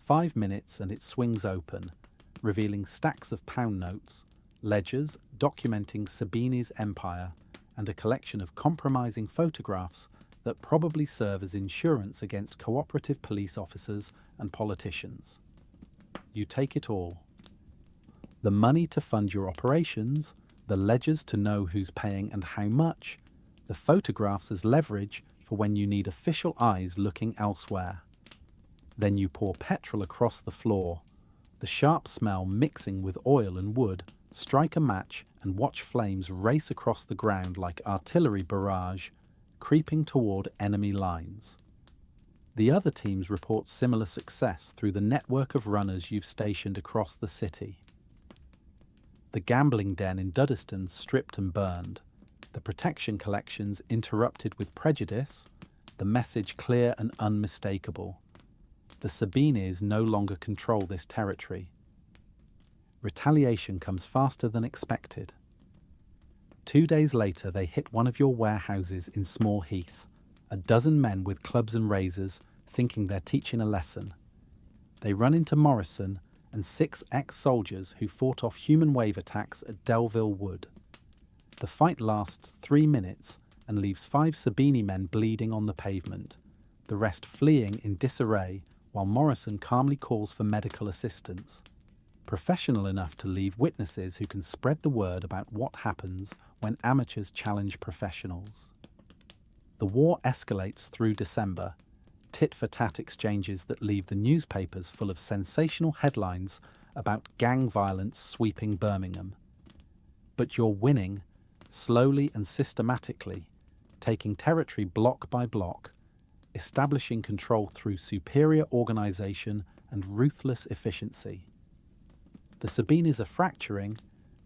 5 minutes and it swings open, revealing stacks of pound notes, ledgers documenting Sabini's empire, and a collection of compromising photographs that probably serve as insurance against cooperative police officers and politicians. You take it all. The money to fund your operations, the ledgers to know who's paying and how much, the photographs as leverage for when you need official eyes looking elsewhere. Then you pour petrol across the floor, the sharp smell mixing with oil and wood, strike a match and watch flames race across the ground like artillery barrage, creeping toward enemy lines. The other teams report similar success through the network of runners you've stationed across the city. The gambling den in Dudderston stripped and burned, the protection collections interrupted with prejudice, the message clear and unmistakable. The Sabinis no longer control this territory. Retaliation comes faster than expected. 2 days later, they hit one of your warehouses in Small Heath, a dozen men with clubs and razors, thinking they're teaching a lesson. They run into Morrison and 6 ex-soldiers who fought off human wave attacks at Delville Wood. The fight lasts 3 minutes and leaves 5 Sabini men bleeding on the pavement, the rest fleeing in disarray while Morrison calmly calls for medical assistance. Professional enough to leave witnesses who can spread the word about what happens when amateurs challenge professionals. The war escalates through December, tit-for-tat exchanges that leave the newspapers full of sensational headlines about gang violence sweeping Birmingham. But you're winning, slowly and systematically, taking territory block by block, establishing control through superior organisation and ruthless efficiency. The Sabinis are fracturing,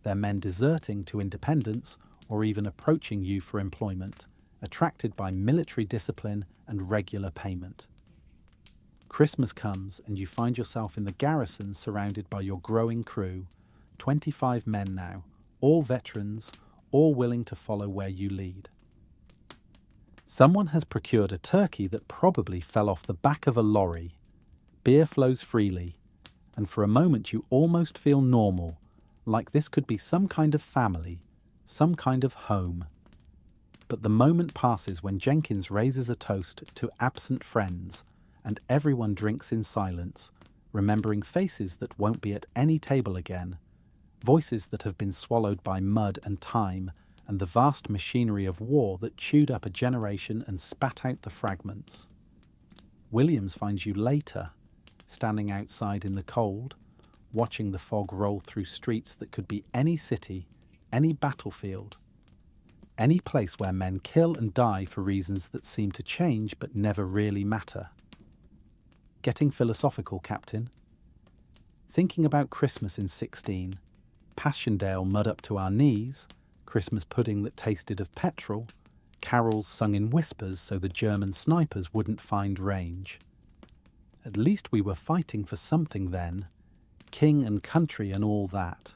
their men deserting to independence or even approaching you for employment, attracted by military discipline and regular payment. Christmas comes and you find yourself in the garrison surrounded by your growing crew, 25 men now, all veterans, all willing to follow where you lead. Someone has procured a turkey that probably fell off the back of a lorry. Beer flows freely, and for a moment you almost feel normal, like this could be some kind of family, some kind of home. But the moment passes when Jenkins raises a toast to absent friends, and everyone drinks in silence, remembering faces that won't be at any table again, voices that have been swallowed by mud and time, and the vast machinery of war that chewed up a generation and spat out the fragments. Williams finds you later, standing outside in the cold, watching the fog roll through streets that could be any city, any battlefield, any place where men kill and die for reasons that seem to change but never really matter. Getting philosophical, Captain? Thinking about Christmas in 16, Passchendaele mud up to our knees, Christmas pudding that tasted of petrol, carols sung in whispers so the German snipers wouldn't find range. At least we were fighting for something then, king and country and all that.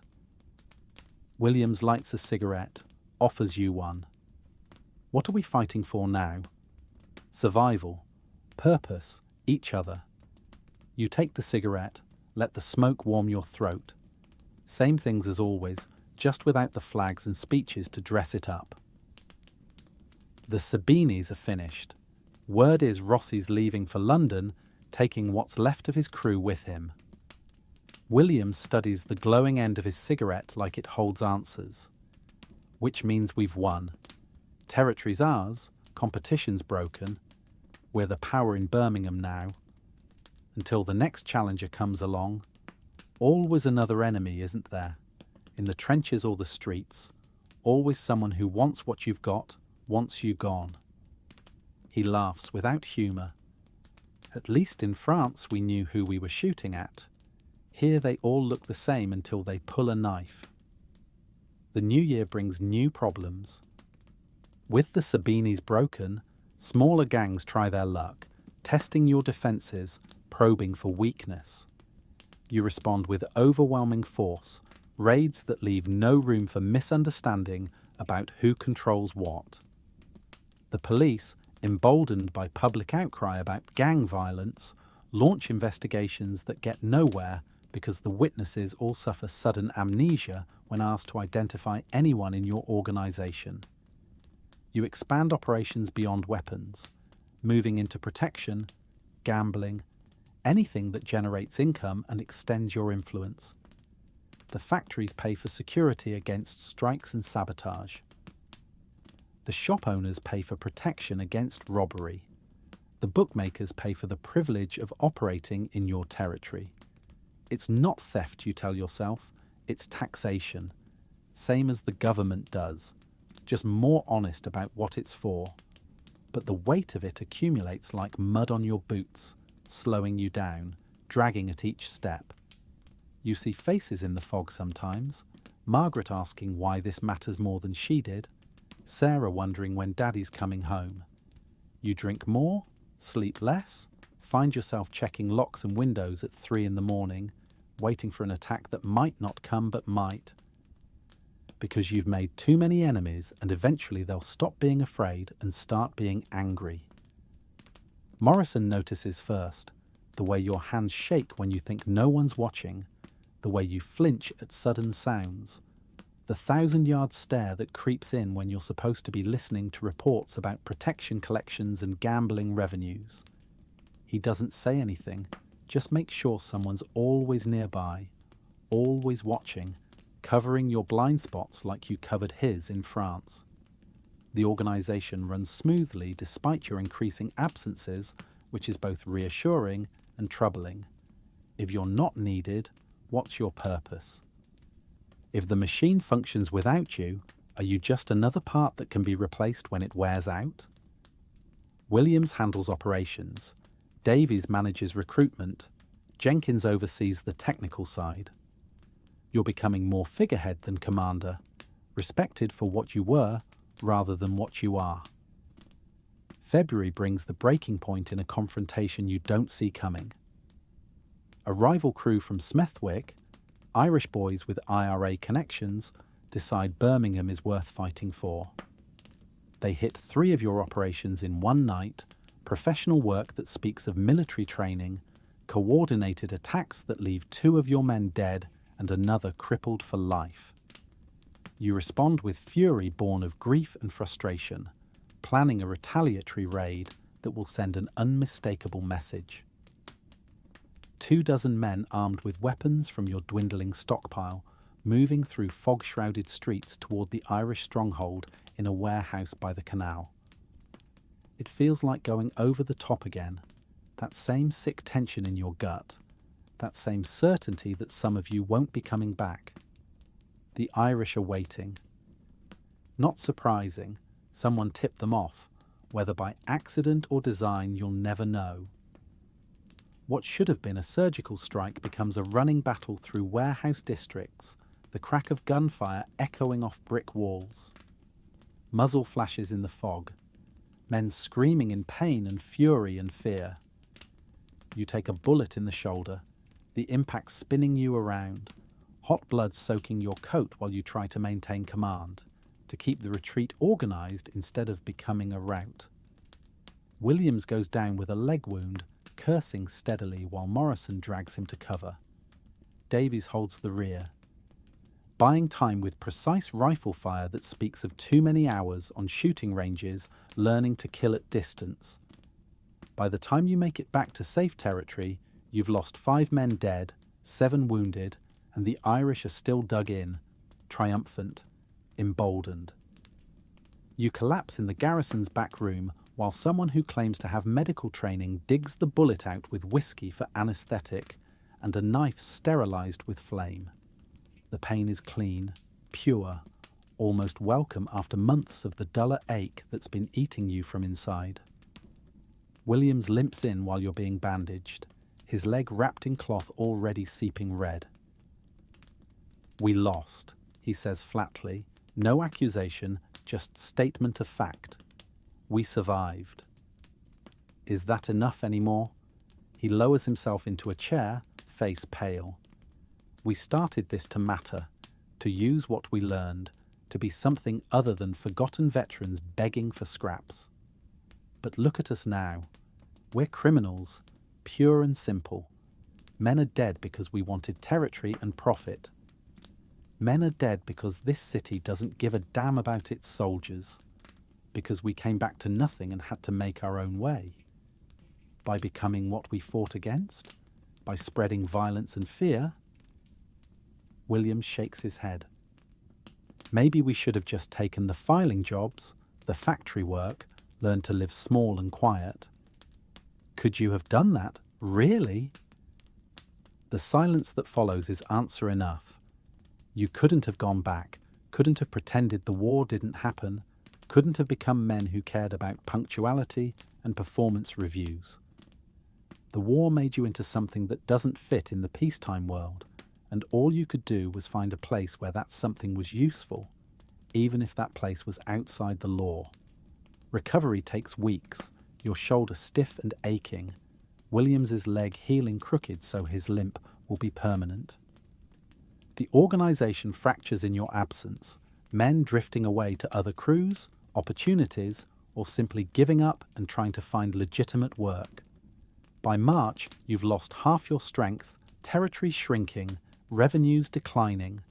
Williams lights a cigarette, offers you one. What are we fighting for now? Survival, purpose, each other. You take the cigarette, let the smoke warm your throat. Same things as always, just without the flags and speeches to dress it up. The Sabinis are finished. Word is Rossi's leaving for London, taking what's left of his crew with him. Williams studies the glowing end of his cigarette like it holds answers. Which means we've won. Territory's ours, competition's broken. We're the power in Birmingham now. Until the next challenger comes along. Always another enemy, isn't there? In the trenches or the streets. Always someone who wants what you've got, wants you gone. He laughs without humour. At least in France we knew who we were shooting at. Here they all look the same until they pull a knife. The new year brings new problems. With the Sabinis broken, smaller gangs try their luck, testing your defences, probing for weakness. You respond with overwhelming force, raids that leave no room for misunderstanding about who controls what. The police, emboldened by public outcry about gang violence, launch investigations that get nowhere because the witnesses all suffer sudden amnesia when asked to identify anyone in your organisation. You expand operations beyond weapons, moving into protection, gambling, anything that generates income and extends your influence. The factories pay for security against strikes and sabotage. The shop owners pay for protection against robbery. The bookmakers pay for the privilege of operating in your territory. It's not theft, you tell yourself, it's taxation, same as the government does, just more honest about what it's for. But the weight of it accumulates like mud on your boots, slowing you down, dragging at each step. You see faces in the fog sometimes, Margaret asking why this matters more than she did, Sarah wondering when Daddy's coming home. You drink more, sleep less, find yourself checking locks and windows at 3 a.m, waiting for an attack that might not come but might. Because you've made too many enemies and eventually they'll stop being afraid and start being angry. Morrison notices first, the way your hands shake when you think no one's watching, the way you flinch at sudden sounds, the 1,000-yard stare that creeps in when you're supposed to be listening to reports about protection collections and gambling revenues. He doesn't say anything, just make sure someone's always nearby, always watching, covering your blind spots like you covered his in France. The organisation runs smoothly despite your increasing absences, which is both reassuring and troubling. If you're not needed, what's your purpose? If the machine functions without you, are you just another part that can be replaced when it wears out? Williams handles operations, Davies manages recruitment, Jenkins oversees the technical side. You're becoming more figurehead than commander, respected for what you were rather than what you are. February brings the breaking point in a confrontation you don't see coming. A rival crew from Smethwick, Irish boys with IRA connections, decide Birmingham is worth fighting for. They hit 3 of your operations in one night, professional work that speaks of military training, coordinated attacks that leave 2 of your men dead and another crippled for life. You respond with fury born of grief and frustration, planning a retaliatory raid that will send an unmistakable message. 24 men armed with weapons from your dwindling stockpile, moving through fog-shrouded streets toward the Irish stronghold in a warehouse by the canal. It feels like going over the top again, that same sick tension in your gut, that same certainty that some of you won't be coming back. The Irish are waiting. Not surprising, someone tipped them off, whether by accident or design you'll never know. What should have been a surgical strike becomes a running battle through warehouse districts, the crack of gunfire echoing off brick walls. Muzzle flashes in the fog, men screaming in pain and fury and fear. You take a bullet in the shoulder, the impact spinning you around, hot blood soaking your coat while you try to maintain command, to keep the retreat organised instead of becoming a rout. Williams goes down with a leg wound, cursing steadily while Morrison drags him to cover. Davies holds the rear, buying time with precise rifle fire that speaks of too many hours on shooting ranges learning to kill at distance. By the time you make it back to safe territory, you've lost 5 men dead, 7 wounded, and the Irish are still dug in, triumphant, emboldened. You collapse in the garrison's back room while someone who claims to have medical training digs the bullet out with whiskey for anaesthetic and a knife sterilised with flame. The pain is clean, pure, almost welcome after months of the duller ache that's been eating you from inside. Williams limps in while you're being bandaged, his leg wrapped in cloth already seeping red. "We lost," he says flatly, no accusation, just statement of fact. "We survived." Is that enough anymore? He lowers himself into a chair, face pale. We started this to matter, to use what we learned, to be something other than forgotten veterans begging for scraps. But look at us now. We're criminals, pure and simple. Men are dead because we wanted territory and profit. Men are dead because this city doesn't give a damn about its soldiers, because we came back to nothing and had to make our own way. By becoming what we fought against? By spreading violence and fear? Williams shakes his head. Maybe we should have just taken the filing jobs, the factory work, learned to live small and quiet. Could you have done that? Really? The silence that follows is answer enough. You couldn't have gone back, couldn't have pretended the war didn't happen, couldn't have become men who cared about punctuality and performance reviews. The war made you into something that doesn't fit in the peacetime world, and all you could do was find a place where that something was useful, even if that place was outside the law. Recovery takes weeks, your shoulder stiff and aching, Williams's leg healing crooked so his limp will be permanent. The organisation fractures in your absence, men drifting away to other crews, opportunities, or simply giving up and trying to find legitimate work. By March, you've lost half your strength, territory shrinking, revenues declining.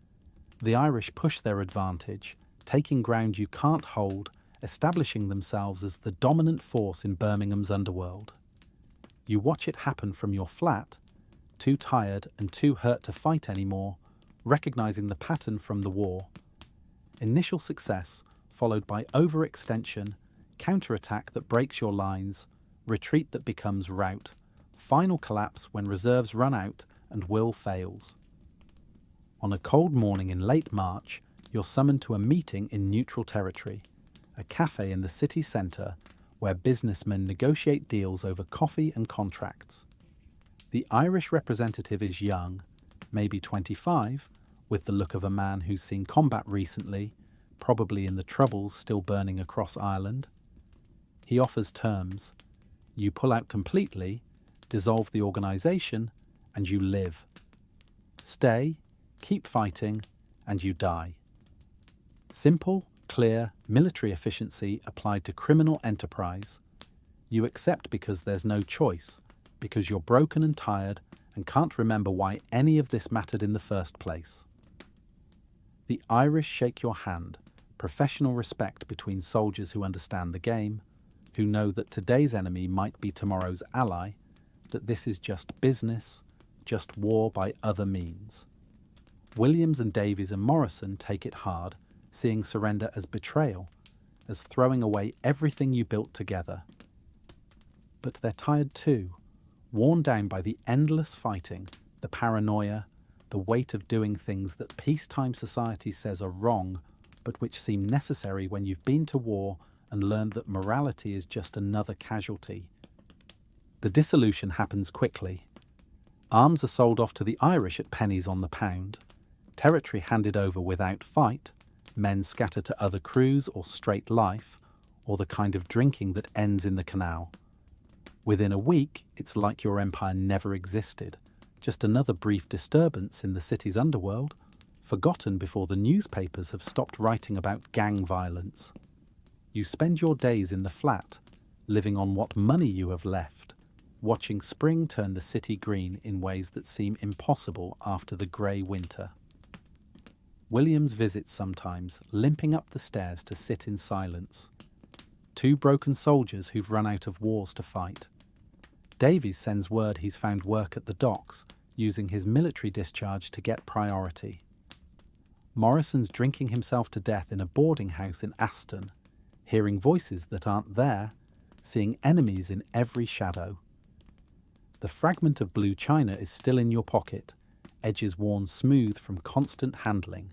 The Irish push their advantage, taking ground you can't hold, establishing themselves as the dominant force in Birmingham's underworld. You watch it happen from your flat, too tired and too hurt to fight anymore, recognizing the pattern from the war. Initial success, followed by overextension, counterattack that breaks your lines, retreat that becomes rout, final collapse when reserves run out and will fails. On a cold morning in late March, you're summoned to a meeting in neutral territory, a cafe in the city centre where businessmen negotiate deals over coffee and contracts. The Irish representative is young, maybe 25, with the look of a man who's seen combat recently, probably in the Troubles still burning across Ireland. He offers terms. You pull out completely, dissolve the organisation, and you live. Stay, keep fighting, and you die. Simple, clear, military efficiency applied to criminal enterprise. You accept because there's no choice, because you're broken and tired and can't remember why any of this mattered in the first place. The Irish shake your hand, professional respect between soldiers who understand the game, who know that today's enemy might be tomorrow's ally, that this is just business, just war by other means. Williams and Davies and Morrison take it hard, seeing surrender as betrayal, as throwing away everything you built together. But they're tired too, worn down by the endless fighting, the paranoia, the weight of doing things that peacetime society says are wrong, but which seem necessary when you've been to war and learned that morality is just another casualty. The dissolution happens quickly. Arms are sold off to the Irish at pennies on the pound, territory handed over without fight, men scatter to other crews or straight life, or the kind of drinking that ends in the canal. Within a week, it's like your empire never existed, just another brief disturbance in the city's underworld, forgotten before the newspapers have stopped writing about gang violence. You spend your days in the flat, living on what money you have left, watching spring turn the city green in ways that seem impossible after the grey winter. Williams visits sometimes, limping up the stairs to sit in silence. Two broken soldiers who've run out of wars to fight. Davies sends word he's found work at the docks, using his military discharge to get priority. Morrison's drinking himself to death in a boarding house in Aston, hearing voices that aren't there, seeing enemies in every shadow. The fragment of blue china is still in your pocket, edges worn smooth from constant handling.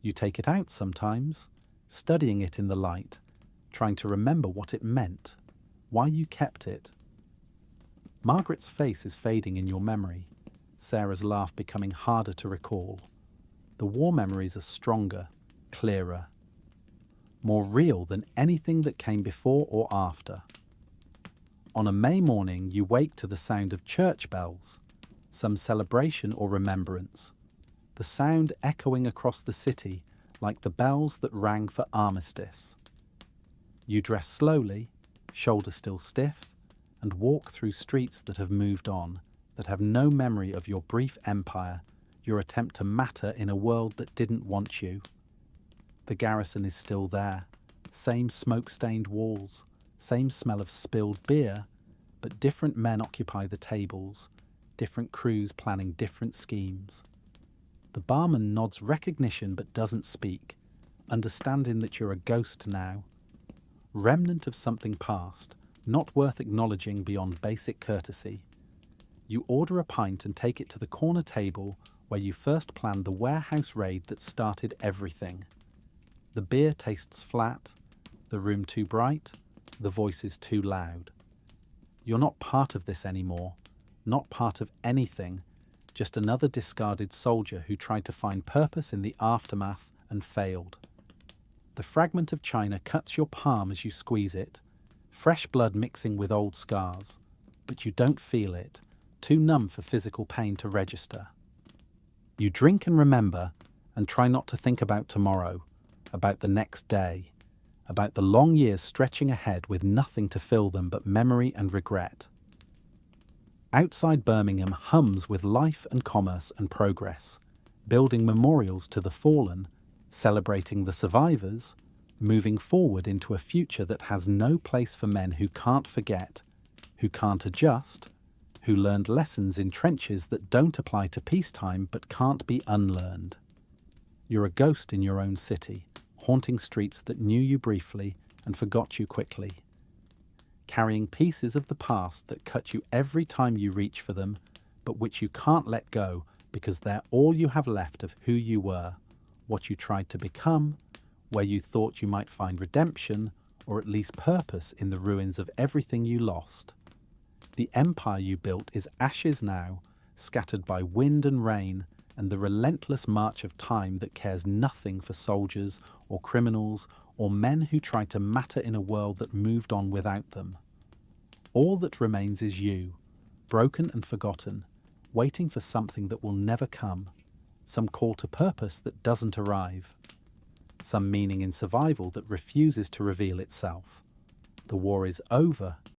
You take it out sometimes, studying it in the light, trying to remember what it meant, why you kept it. Margaret's face is fading in your memory, Sarah's laugh becoming harder to recall. The war memories are stronger, clearer, more real than anything that came before or after. On a May morning, you wake to the sound of church bells, some celebration or remembrance, the sound echoing across the city like the bells that rang for armistice. You dress slowly, shoulders still stiff, and walk through streets that have moved on, that have no memory of your brief empire, your attempt to matter in a world that didn't want you. The garrison is still there, same smoke-stained walls, same smell of spilled beer, but different men occupy the tables, different crews planning different schemes. The barman nods recognition but doesn't speak, understanding that you're a ghost now. Remnant of something past, not worth acknowledging beyond basic courtesy. You order a pint and take it to the corner table where you first planned the warehouse raid that started everything. The beer tastes flat, the room too bright, the voices too loud. You're not part of this anymore, not part of anything, just another discarded soldier who tried to find purpose in the aftermath and failed. The fragment of china cuts your palm as you squeeze it, fresh blood mixing with old scars, but you don't feel it, too numb for physical pain to register. You drink and remember, and try not to think about tomorrow, about the next day, about the long years stretching ahead with nothing to fill them but memory and regret. Outside Birmingham hums with life and commerce and progress, building memorials to the fallen, celebrating the survivors, moving forward into a future that has no place for men who can't forget, who can't adjust, who learned lessons in trenches that don't apply to peacetime but can't be unlearned. You're a ghost in your own city, haunting streets that knew you briefly and forgot you quickly, carrying pieces of the past that cut you every time you reach for them, but which you can't let go because they're all you have left of who you were, what you tried to become, where you thought you might find redemption, or at least purpose in the ruins of everything you lost. The empire you built is ashes now, scattered by wind and rain, and the relentless march of time that cares nothing for soldiers or criminals or men who tried to matter in a world that moved on without them. All that remains is you, broken and forgotten, waiting for something that will never come, some call to purpose that doesn't arrive, some meaning in survival that refuses to reveal itself. The war is over,